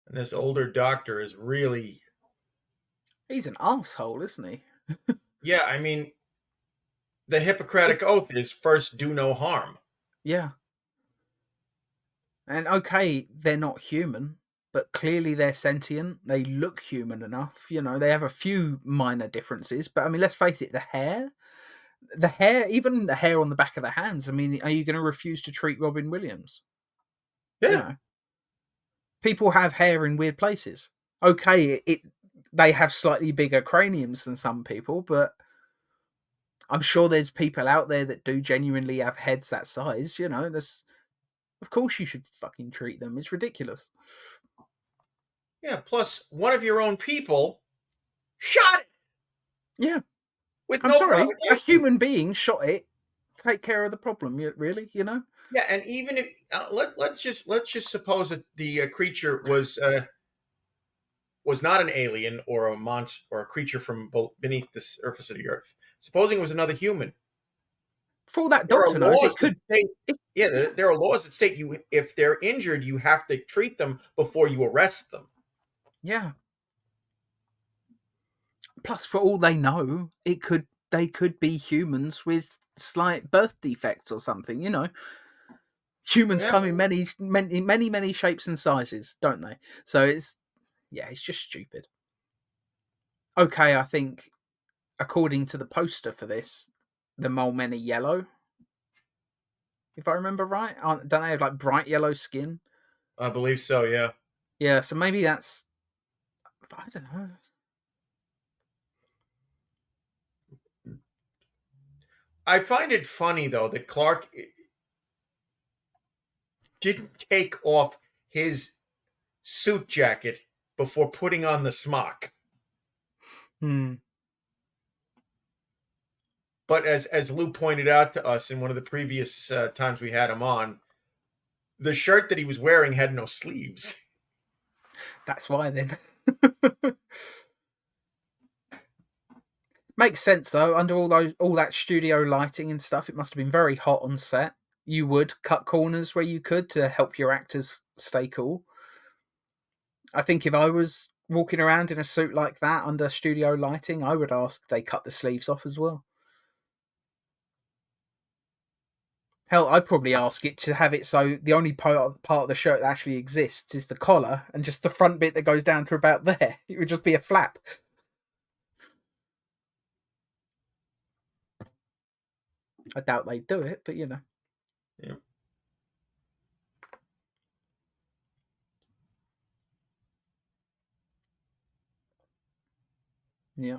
And this older doctor is really He's an asshole, isn't he? Yeah, I mean, the It, Hippocratic Oath is first do no harm. yeah. And okay, they're not human, but clearly they're sentient. They look human enough. They have a few minor differences, but I mean, let's face it, even the hair on the back of the hands. I mean, are you going to refuse to treat Robin Williams? You Yeah, know, people have hair in weird places. Okay, they have slightly bigger craniums than some people, but I'm sure there's people out there that do genuinely have heads that size. There's of course you should fucking treat them. It's ridiculous. yeah. Plus, one of your own people shot it Yeah, with I'm no sorry, a provocation. human being shot it. Take care of the problem. Really, Yeah, and even if let's just suppose that the creature was not an alien or a monster or a creature from beneath the surface of the earth. Supposing it was another human, For all that there are doctor knows, laws it that could. state yeah, Yeah, there are laws that state you if they're injured, you have to treat them before you arrest them. yeah. Plus, for all they know, they could be humans with slight birth defects or something. Humans Yeah, come in many shapes and sizes, don't they? So it's just stupid. Okay, I think according to the poster for this, the mole men are yellow, if I remember right. Don't they have like bright yellow skin? I believe so. Yeah, Yeah, so maybe that's, I don't know. I find it funny though that Clark didn't take off his suit jacket before putting on the smock. Hmm. But as Lou pointed out to us in one of the previous times we had him on, the shirt that he was wearing had no sleeves. That's why then. Makes sense though. Under all that studio lighting and stuff, it must have been very hot on set. You would cut corners where you could to help your actors stay cool. I think if I was walking around in a suit like that under studio lighting, I would ask they cut the sleeves off as well. Hell, I'd probably ask it to have it so the only part of the shirt that actually exists is the collar and just the front bit that goes down to about there. It would just be a flap. I doubt they'd do it, but Yeah. yeah.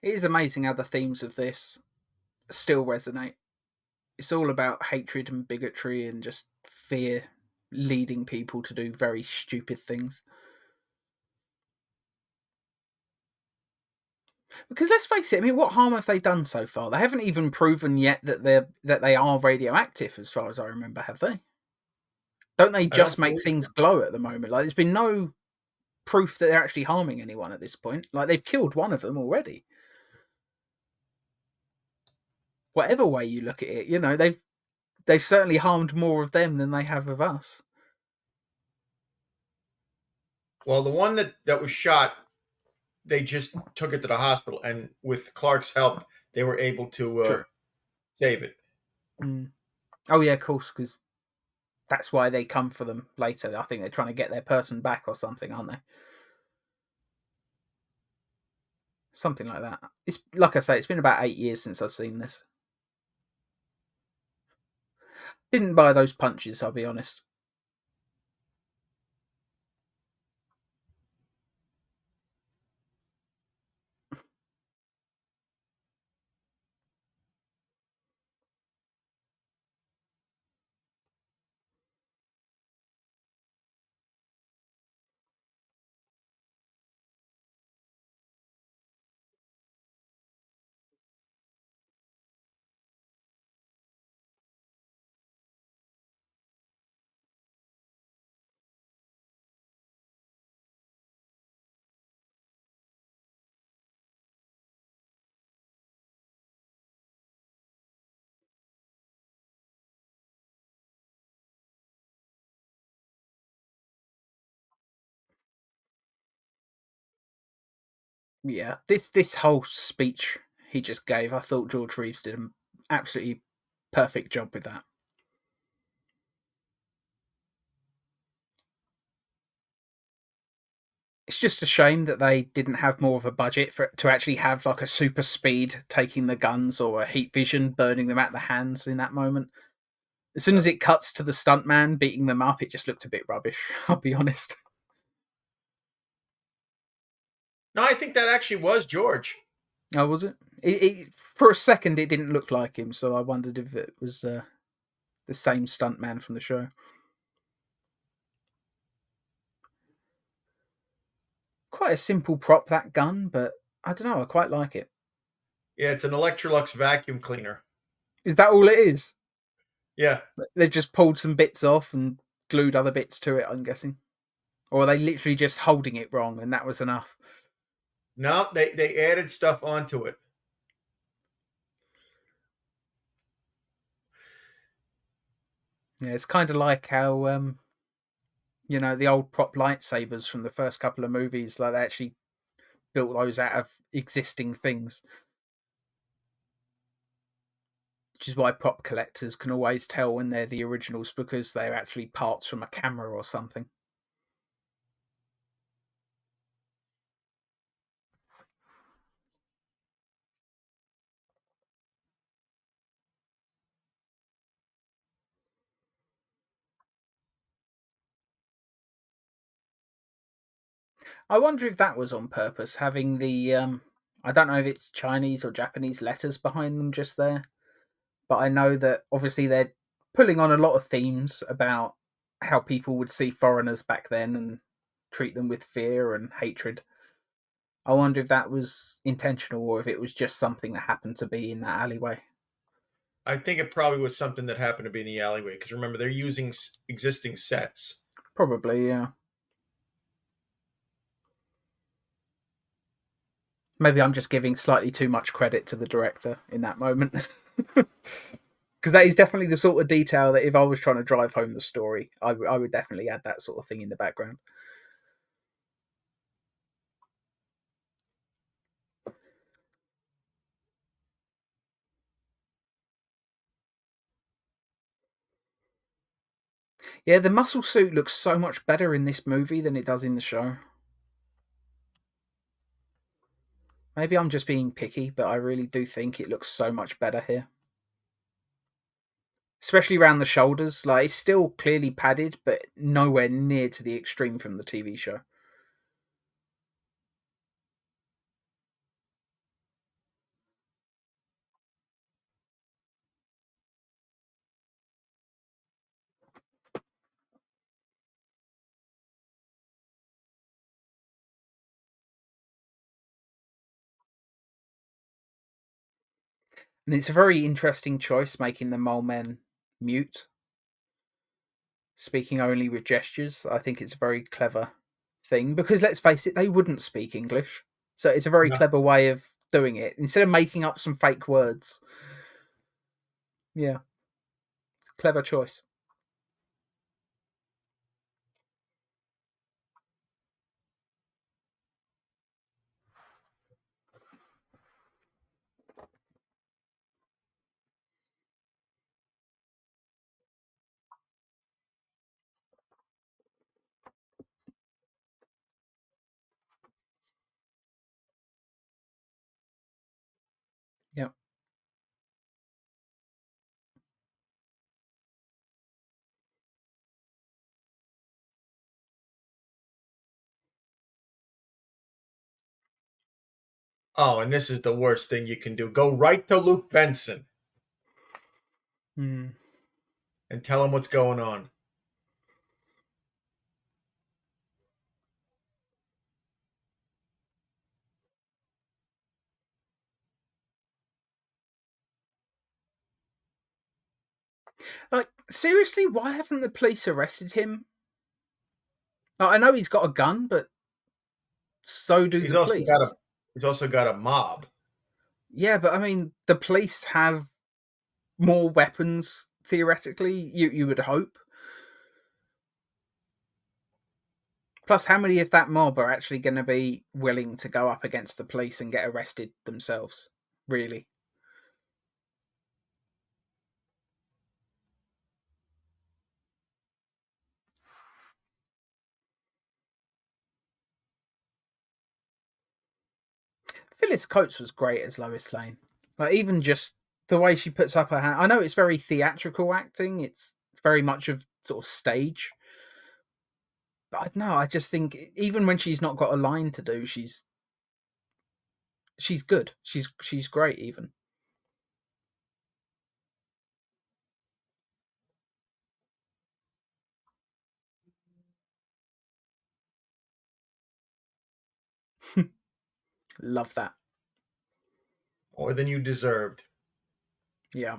It is amazing how the themes of this still resonate. It's all about hatred and bigotry and just fear leading people to do very stupid things. Because let's face it, I mean, what harm have they done so far? They haven't even proven yet that they are radioactive, as far as I remember, have they? Don't they I don't just make believe things so. glow at the moment? Like, there's been no proof that they're actually harming anyone at this point. Like, they've killed one of them already. Whatever way you look at it, they've certainly harmed more of them than they have of us. Well, the one that was shot, they just took it to the hospital, and with Clark's help, they were able to True. save it. Mm. Oh yeah, of course, because that's why they come for them later. I think they're trying to get their person back or something, aren't they? Something like that. It's like I say, it's been about 8 years since I've seen this. Didn't buy those punches, I'll be honest. Yeah, this whole speech he just gave, I thought George Reeves did an absolutely perfect job with that. It's just a shame that they didn't have more of a budget for to actually have like a super speed taking the guns or a heat vision burning them at the hands in that moment. As soon as it cuts to the stuntman beating them up, it just looked a bit rubbish. I'll be honest. No, I think that actually was George. Oh, was it? For a second, it didn't look like him, so I wondered if it was the same stuntman from the show. Quite a simple prop, that gun, but I don't know. I quite like it. Yeah, it's an Electrolux vacuum cleaner. Is that all it is? Yeah. They've just pulled some bits off and glued other bits to it, I'm guessing. Or are they literally just holding it wrong and that was enough? No, they added stuff onto it. Yeah, it's kind of like how, the old prop lightsabers from the first couple of movies, like they actually built those out of existing things. Which is why prop collectors can always tell when they're the originals because they're actually parts from a camera or something. I wonder if that was on purpose, having the I don't know if it's Chinese or Japanese letters behind them just there, but I know that obviously they're pulling on a lot of themes about how people would see foreigners back then and treat them with fear and hatred. I wonder if that was intentional or if it was just something that happened to be in that alleyway. I think it probably was something that happened to be in the alleyway because remember they're using existing sets. Probably, yeah. Maybe I'm just giving slightly too much credit to the director in that moment. Because that is definitely the sort of detail that if I was trying to drive home the story, I would definitely add that sort of thing in the background. Yeah, the muscle suit looks so much better in this movie than it does in the show. Maybe I'm just being picky, but I really do think it looks so much better here. Especially around the shoulders. Like, it's still clearly padded, but nowhere near to the extreme from the TV show. And it's a very interesting choice making the mole men mute, speaking only with gestures. I think it's a very clever thing because let's face it, they wouldn't speak English. So it's a very No. clever way of doing it. Instead of making up some fake words. Yeah, clever choice. Yeah. Oh, and this is the worst thing you can do. Go right to Luke Benson Hmm. and tell him what's going on. Like, seriously, why haven't the police arrested him? Like, I know he's got a gun, but so do He's the also got a police. he's also got a mob. Yeah, but I mean, the police have more weapons theoretically. You would hope. Plus, how many of that mob are actually going to be willing to go up against the police and get arrested themselves? Really? Phyllis Coates was great as Lois Lane. Like, even just the way she puts up her hand. I know it's very theatrical acting. It's very much of sort of stage. But I don't know. I just think even when she's not got a line to do, she's good. She's great. Even love that. More than you deserved. Yeah.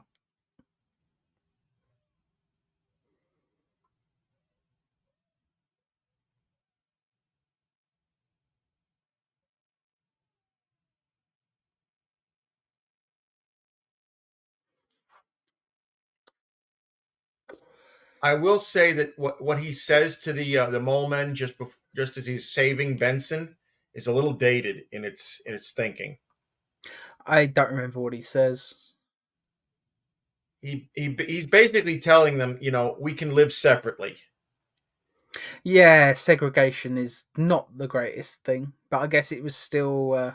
I will say that what he says to the mole men just as he's saving Benson is a little dated in its thinking. I don't remember what he says. He's basically telling them, you know, we can live separately. Yeah, segregation is not the greatest thing, but I guess it was still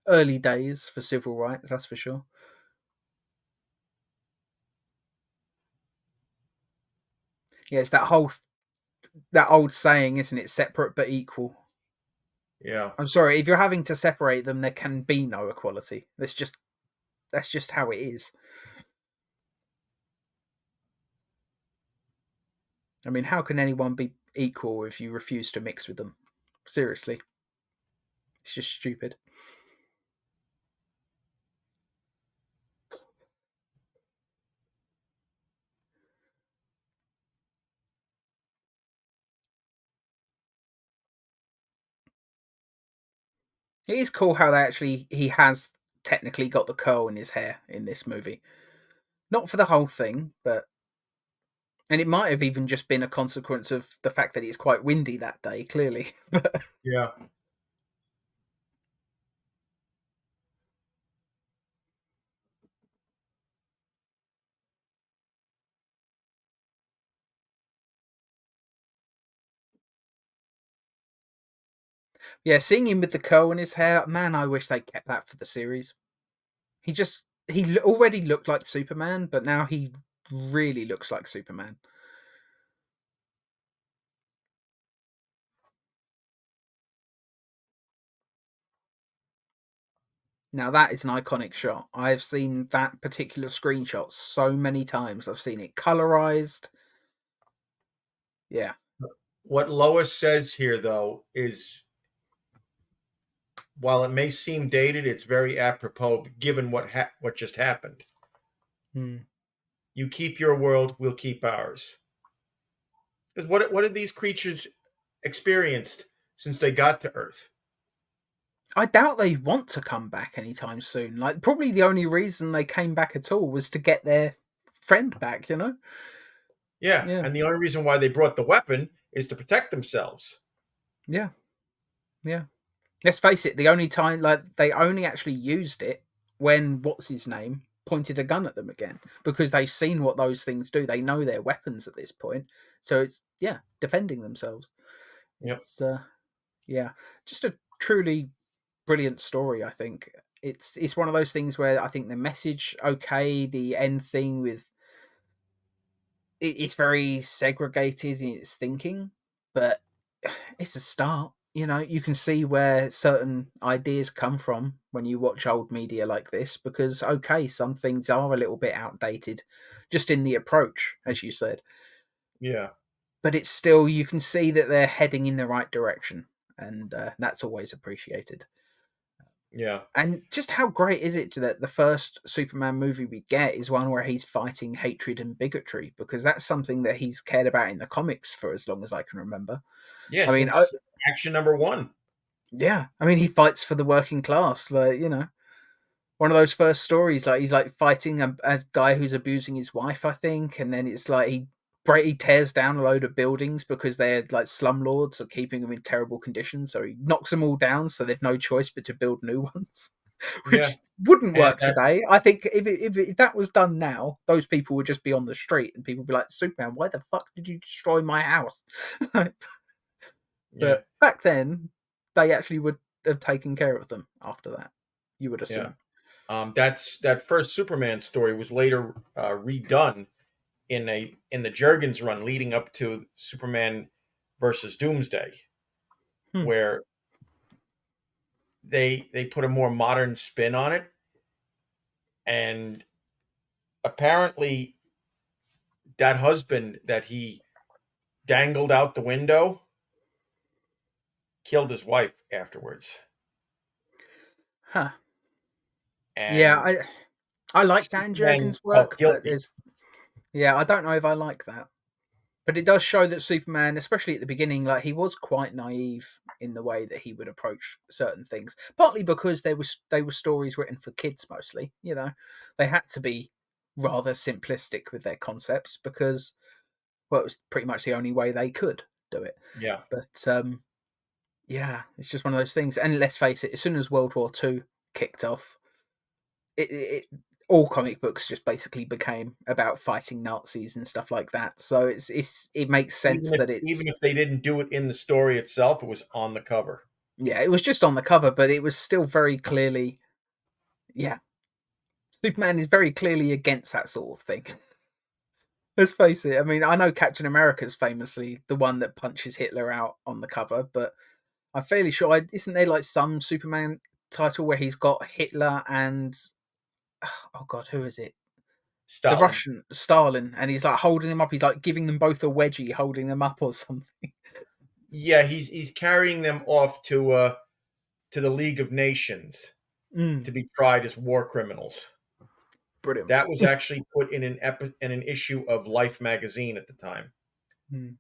early days for civil rights. That's for sure. Yeah, it's that old saying, isn't it? Separate but equal. Yeah, I'm sorry, if you're having to separate them, there can be no equality. That's just how it is. I mean, how can anyone be equal if you refuse to mix with them? Seriously, it's just stupid. It is cool how he has technically got the curl in his hair in this movie. Not for the whole thing, but and it might have even just been a consequence of the fact that it's quite windy that day, clearly. But yeah, yeah, seeing him with the curl in his hair, man, I wish they kept that for the series. He already looked like Superman, but now he really looks like Superman. Now that is an iconic shot. I've seen that particular screenshot so many times. I've seen it colorized. Yeah. what Lois says here, though, is while it may seem dated, it's very apropos given what just happened. Hmm. You keep your world, we'll keep ours. Because what did these creatures experienced since they got to Earth? I doubt they want to come back anytime soon. Like, probably the only reason they came back at all was to get their friend back, you know? Yeah, Yeah. and the only reason why they brought the weapon is to protect themselves. Yeah. Yeah. Let's face it, the only time, like, they only actually used it when what's his name pointed a gun at them again because they've seen what those things do. They know their weapons at this point. So it's, yeah, defending themselves. Yep. It's, yeah, just a truly brilliant story. I think it's one of those things where I think the message okay, the end thing with it's very segregated in its thinking, but it's a start. You know, you can see where certain ideas come from when you watch old media like this because okay, some things are a little bit outdated just in the approach, as you said, Yeah. but it's still you can see that they're heading in the right direction, and that's always appreciated. Yeah. And just how great is it that the first Superman movie we get is one where he's fighting hatred and bigotry? Because that's something that he's cared about in the comics for as long as I can remember. Yeah. I mean, Since action number one. yeah, I mean, he fights for the working class. Like, you know, one of those first stories, like he's like fighting a guy who's abusing his wife, I think, and then it's like he He tears down a load of buildings because they're like slumlords are keeping them in terrible conditions. So he knocks them all down, so they've no choice but to build new ones, Yeah, which wouldn't and work that today. I think if that was done now, those people would just be on the street and people would be like, Superman, why the fuck did you destroy my house? yeah, But back then, they actually would have taken care of them after that, you would yeah. assume. That first Superman story was later redone in the Jurgens run leading up to Superman versus Doomsday, Hmm. where they put a more modern spin on it, and apparently that husband that he dangled out the window killed his wife afterwards, Huh. Yeah, and I like Dan Superman Jurgens' felt work, but guilty. there's yeah, I don't know if I like that. But it does show that Superman, especially at the beginning, like he was quite naive in the way that he would approach certain things. Partly because they were stories written for kids mostly. You know, they had to be rather simplistic with their concepts because well, it was pretty much the only way they could do it. Yeah, But yeah, it's just one of those things. And let's face it, as soon as World War Two kicked off, it all comic books just basically became about fighting Nazis and stuff like that. So it makes sense that it's even if they didn't do it in the story itself, it was on the cover. yeah, it was just on the cover, but it was still very clearly yeah. Superman is very clearly against that sort of thing. Let's face it. I mean, I know Captain America's famously the one that punches Hitler out on the cover, but I'm fairly sure isn't there like some Superman title where he's got Hitler and oh god, who is it? The Stalin. Russian Stalin, and he's like holding them up. He's like giving them both a wedgie, holding them up or something. Yeah, he's carrying them off to the League of Nations Mm, to be tried as war criminals. brilliant. That was actually put in in an issue of Life magazine at the time, Mm.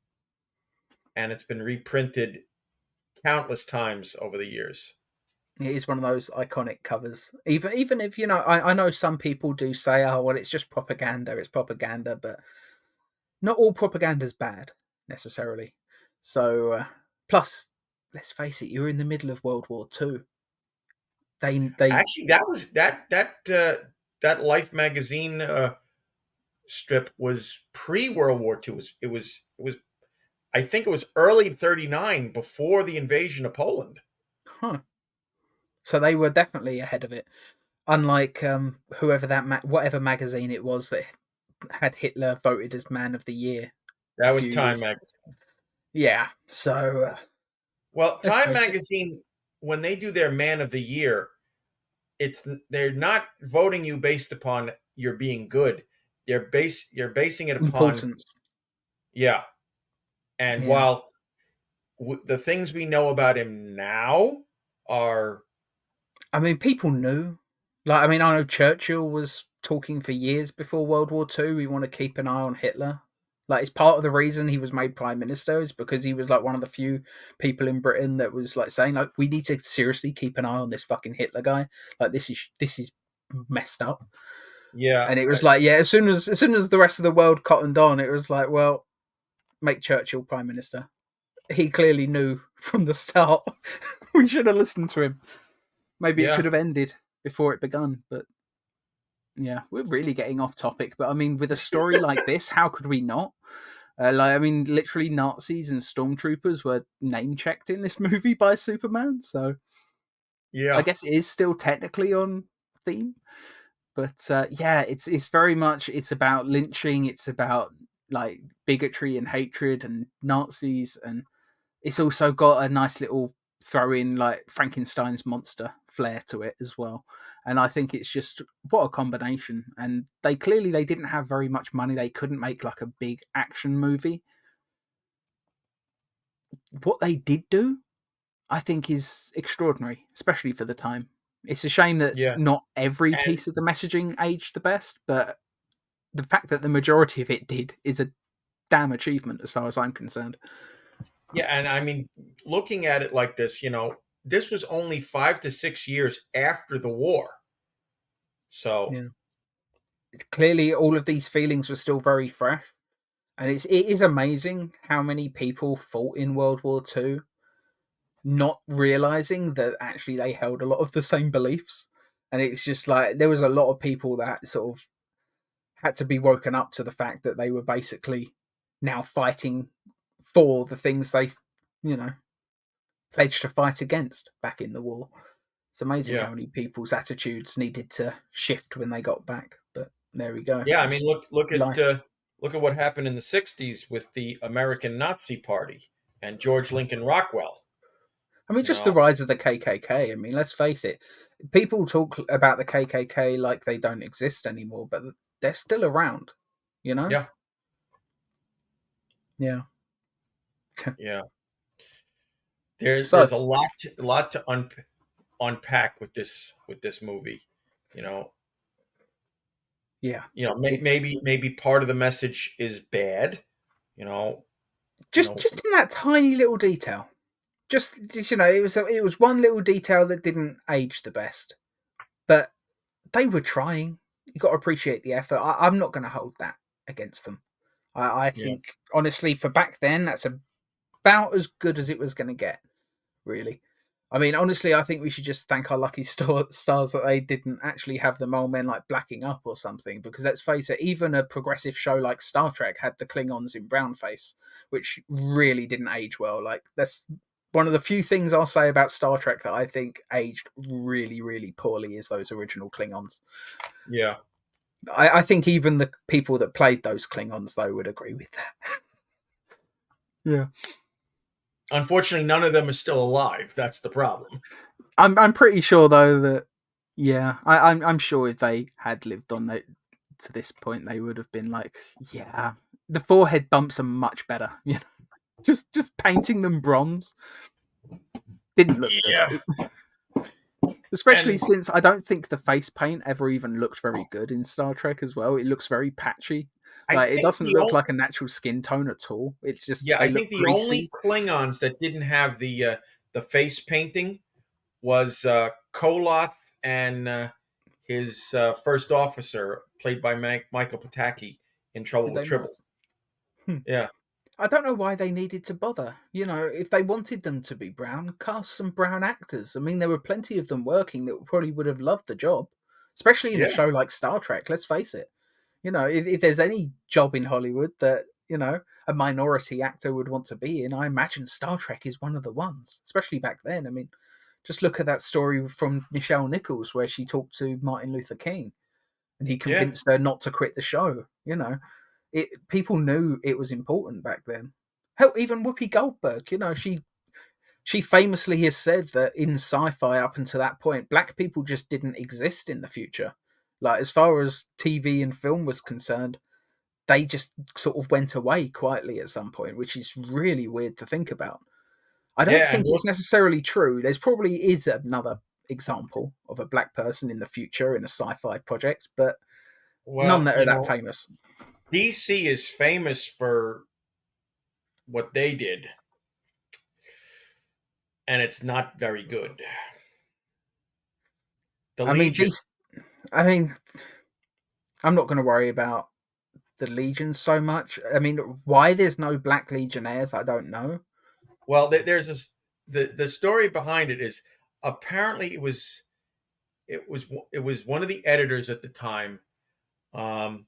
and it's been reprinted countless times over the years. It is one of those iconic covers. Even if you know, I know some people do say, "Oh, well, it's just propaganda. It's propaganda," but not all propaganda is bad necessarily. So, plus, let's face it, you were in the middle of World War Two. They Actually, that was that Life magazine strip was pre World War II. It was I think it was early '39 before the invasion of Poland. huh. So they were definitely ahead of it. Unlike whoever whatever magazine it was that had Hitler voted as Man of the Year a That was few Time years. magazine. Yeah, so Well, let's Time face it, magazine, when they do their Man of the Year, it's they're not voting you based upon your being good. You're basing it upon importance. yeah. And Yeah, while the things we know about him now are I mean, people knew. Like, I mean, I know Churchill was talking for years before World War Two. We want to keep an eye on Hitler. Like, it's part of the reason he was made prime minister is because he was like one of the few people in Britain that was like saying, like, we need to seriously keep an eye on this fucking Hitler guy. Like, this is messed up. yeah, And it was like, yeah, as soon as the rest of the world cottoned on, it was like, well, make Churchill prime minister. He clearly knew from the start. We should have listened to him. Maybe it could yeah, have ended before it begun, but yeah, we're really getting off topic. But I mean, with a story like this, how could we not? Like, I mean, literally Nazis and stormtroopers were name checked in this movie by Superman, so I yeah, guess it is still technically on theme. But yeah, it's very much it's about lynching. It's about like bigotry and hatred and Nazis, and it's also got a nice little throw in like Frankenstein's monster flair to it as well. And I think it's just what a combination. And they didn't have very much money. They couldn't make like a big action movie. What they did do, I think, is extraordinary, especially for the time. It's a shame that yeah, not every and piece of the messaging aged the best, but the fact that the majority of it did is a damn achievement as far as I'm concerned. yeah, and I mean, looking at it like this, this was only 5 to 6 years after the war, so Yeah. Clearly, all of these feelings were still very fresh. And it is amazing how many people fought in World War II, not realizing that actually they held a lot of the same beliefs. And it's just like there was a lot of people that sort of had to be woken up to the fact that they were basically now fighting for the things they, you know, pledged to fight against back in the war. It's amazing Yeah. how many people's attitudes needed to shift when they got back. But there we go. Yeah, I mean, It's look life. look at what happened in the '60s with the American Nazi Party and George Lincoln Rockwell. I mean, You just the know, rise of the KKK. I mean, let's face it. People talk about the KKK like they don't exist anymore, but they're still around. You know? yeah, Yeah. yeah. So There's a lot to unpack with this movie. You know, yeah, it's maybe part of the message is bad. You know, you know, just in that tiny little detail. Just it was one little detail that didn't age the best, but they were trying. You got to appreciate the effort. I'm not going to hold that against them. I yeah, think honestly, for back then, that's about as good as it was going to get. Really. I mean, honestly, I think we should just thank our lucky stars that they didn't actually have the mole men like blacking up or something. Because let's face it, even a progressive show like Star Trek had the Klingons in brownface, which really didn't age well. Like that's one of the few things I'll say about Star Trek that I think aged really, really poorly is those original Klingons. yeah. I think even the people that played those Klingons though would agree with that. Yeah. Unfortunately, none of them are still alive. That's the problem. I'm pretty sure though that yeah, I'm sure if they had lived on that to this point, they would have been like, yeah, the forehead bumps are much better. You know, just painting them bronze didn't look good, Yeah, especially and since I don't think the face paint ever even looked very good in Star Trek as well. It looks very patchy. I Like it think doesn't look like a natural skin tone at all. It's just I they look think the only greasy. Klingons that didn't have the face painting was Koloth and his first officer, played by Michael Pataki in Trouble Did with they not? Tribble. Hmm. Yeah, I don't know why they needed to bother. You know, if they wanted them to be brown, cast some brown actors. I mean, there were plenty of them working that probably would have loved the job, especially in a yeah, show like Star Trek. Let's face it. You know, if there's any job in Hollywood that, a minority actor would want to be in, I imagine Star Trek is one of the ones, especially back then. I mean, just look at that story from Nichelle Nichols where she talked to Martin Luther King and he yeah, convinced her not to quit the show. People knew it was important back then. Hell, even Whoopi Goldberg, she famously has said that in sci-fi up until that point, black people just didn't exist in the future. Like as far as TV and film was concerned, they just sort of went away quietly at some point, which is really weird to think about. I don't yeah. And think look, it's necessarily true. There's probably is another example of a black person in the future in a sci-fi project, but none well, that are that famous. DC is famous for what they did, and it's not very good. The I mean, Legion. these. I mean, I'm not going to worry about the Legion so much. I mean, why there's no Black Legionnaires, I don't know. Well, there's this the story behind it is apparently it was one of the editors at the time. Um,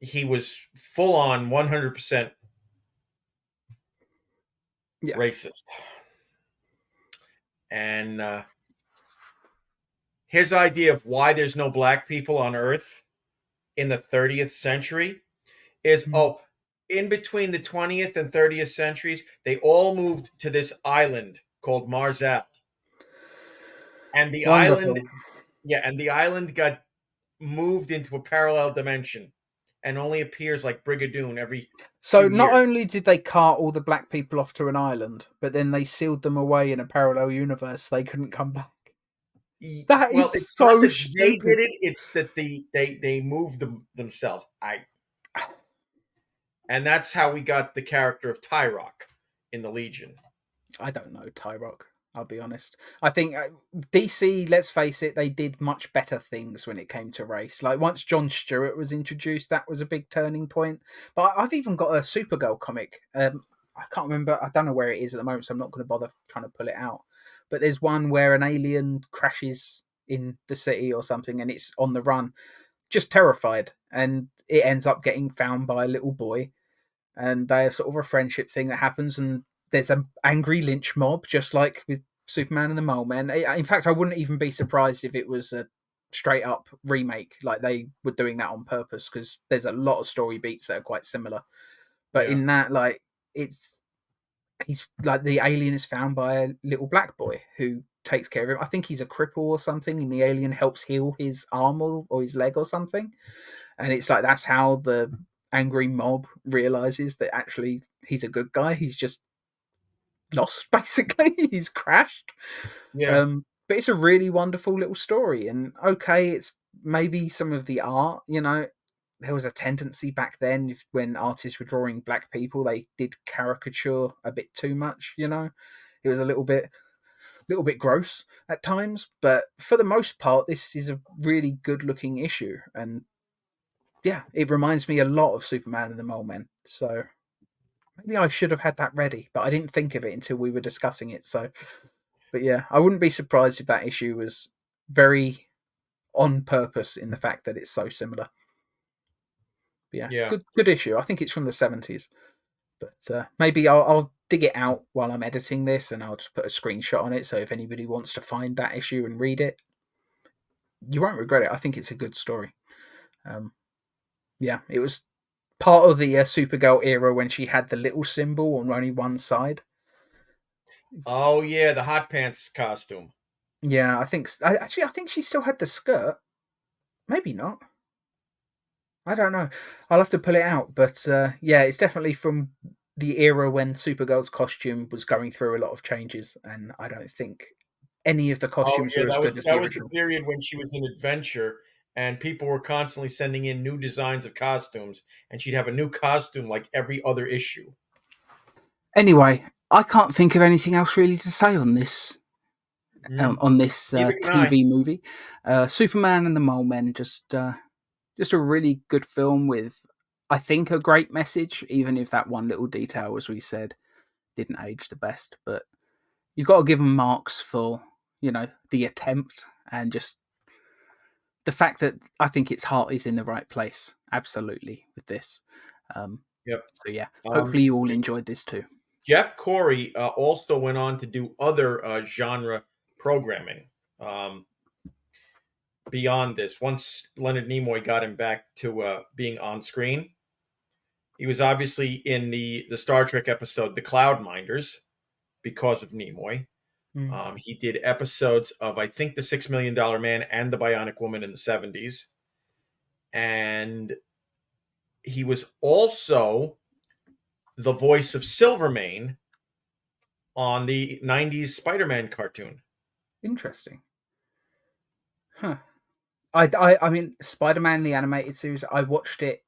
he was full on 100% Yeah. racist, and his idea of why there's no black people on Earth in the 30th century is, Mm. oh, in between the 20th and 30th centuries, they all moved to this island called Marzal, and the island, Wonderful. yeah, and the island got moved into a parallel dimension and only appears like Brigadoon every So few not years. only did they cart all the black people off to an island, but then they sealed them away in a parallel universe. They couldn't come back. That Well, is it's not so that they stupid. did it; it's that they moved them themselves. And that's how we got the character of Tyrock in the Legion. I don't know, Tyrock. I'll be honest. I think DC, let's face it, they did much better things when it came to race. Like once Jon Stewart was introduced, that was a big turning point. But I've even got a Supergirl comic. I can't remember. I don't know where it is at the moment, so I'm not going to bother trying to pull it out. But there's one where an alien crashes in the city or something, and it's on the run, just terrified, and it ends up getting found by a little boy, and there's sort of a friendship thing that happens, and there's an angry lynch mob, just like with Superman and the Mole Men. In fact, I wouldn't even be surprised if it was a straight up remake, like they were doing that on purpose, because there's a lot of story beats that are quite similar. But Yeah. in that, like, it's he's like the alien is found by a little black boy who takes care of him. I think he's a cripple or something, and the alien helps heal his arm or his leg or something. And it's like that's how the angry mob realizes that actually he's a good guy. He's just lost, basically. He's crashed. Yeah. But it's a really wonderful little story. And okay, it's maybe some of the art, there was a tendency back then when artists were drawing black people, they did caricature a bit too much. It was a little bit gross at times. But for the most part, this is a really good looking issue, and yeah, it reminds me a lot of Superman and the Mole Men. So maybe I should have had that ready, but I didn't think of it until we were discussing it. So, but yeah, I wouldn't be surprised if that issue was very on purpose in the fact that it's so similar. But yeah, Yeah. good issue. I think it's from the 70s, but maybe I'll dig it out while I'm editing this, and I'll just put a screenshot on it. So if anybody wants to find that issue and read it, you won't regret it. I think it's a good story. Um, yeah, it was part of the Supergirl era when she had the little symbol on only one side. Oh yeah, the hot pants costume. Yeah, I think she still had the skirt. Maybe not. I don't know. I'll have to pull it out. But yeah, it's definitely from the era when Supergirl's costume was going through a lot of changes, and I don't think any of the Oh costumes yeah, are as that good was as the that was the original. period when she was in Adventure, and people were constantly sending in new designs of costumes, and she'd have a new costume like every other issue. Anyway, I can't think of anything else really to say on this Mm. on this Neither can I. TV movie. Superman and the Mole Men, just a really good film with, I think, a great message, even if that one little detail, as we said, didn't age the best. But you've got to give them marks for, the attempt, and just the fact that I think its heart is in the right place. Absolutely, with this. Um, Yep. so yeah, Um, hopefully you all enjoyed this too. Jeff Corey also went on to do other genre programming beyond this. Once Leonard Nimoy got him back to being on screen, he was obviously in the Star Trek episode "The Cloud Minders" because of Nimoy. Mm. He did episodes of I think the $6 Million Man and the Bionic Woman in the '70s, and he was also the voice of Silvermane on the '90s Spider-Man cartoon. Interesting. Huh. I mean, Spider-Man the animated series. I watched it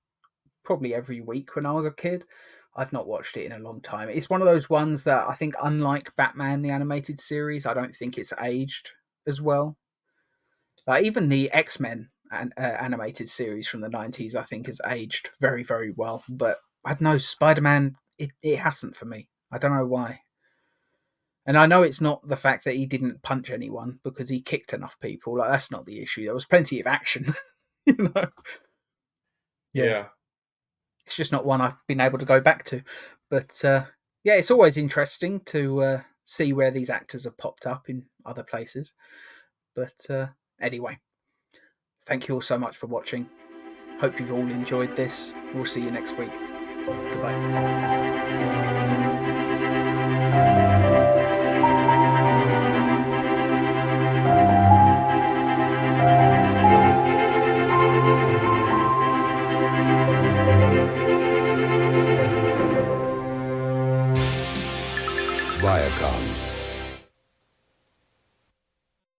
probably every week when I was a kid. I've not watched it in a long time. It's one of those ones that I think, unlike Batman the animated series, I don't think it's aged as well. Like even the X-Men animated series from the 90s, I think has aged very, very well. But I don't know, Spider-Man, it hasn't for me. I don't know why. And I know it's not the fact that he didn't punch anyone, because he kicked enough people. Like that's not the issue. There was plenty of action. you know. Yeah. Yeah, It's just not one I've been able to go back to. But yeah, it's always interesting to see where these actors have popped up in other places. But anyway, thank you all so much for watching. Hope you've all enjoyed this. We'll see you next week. Goodbye.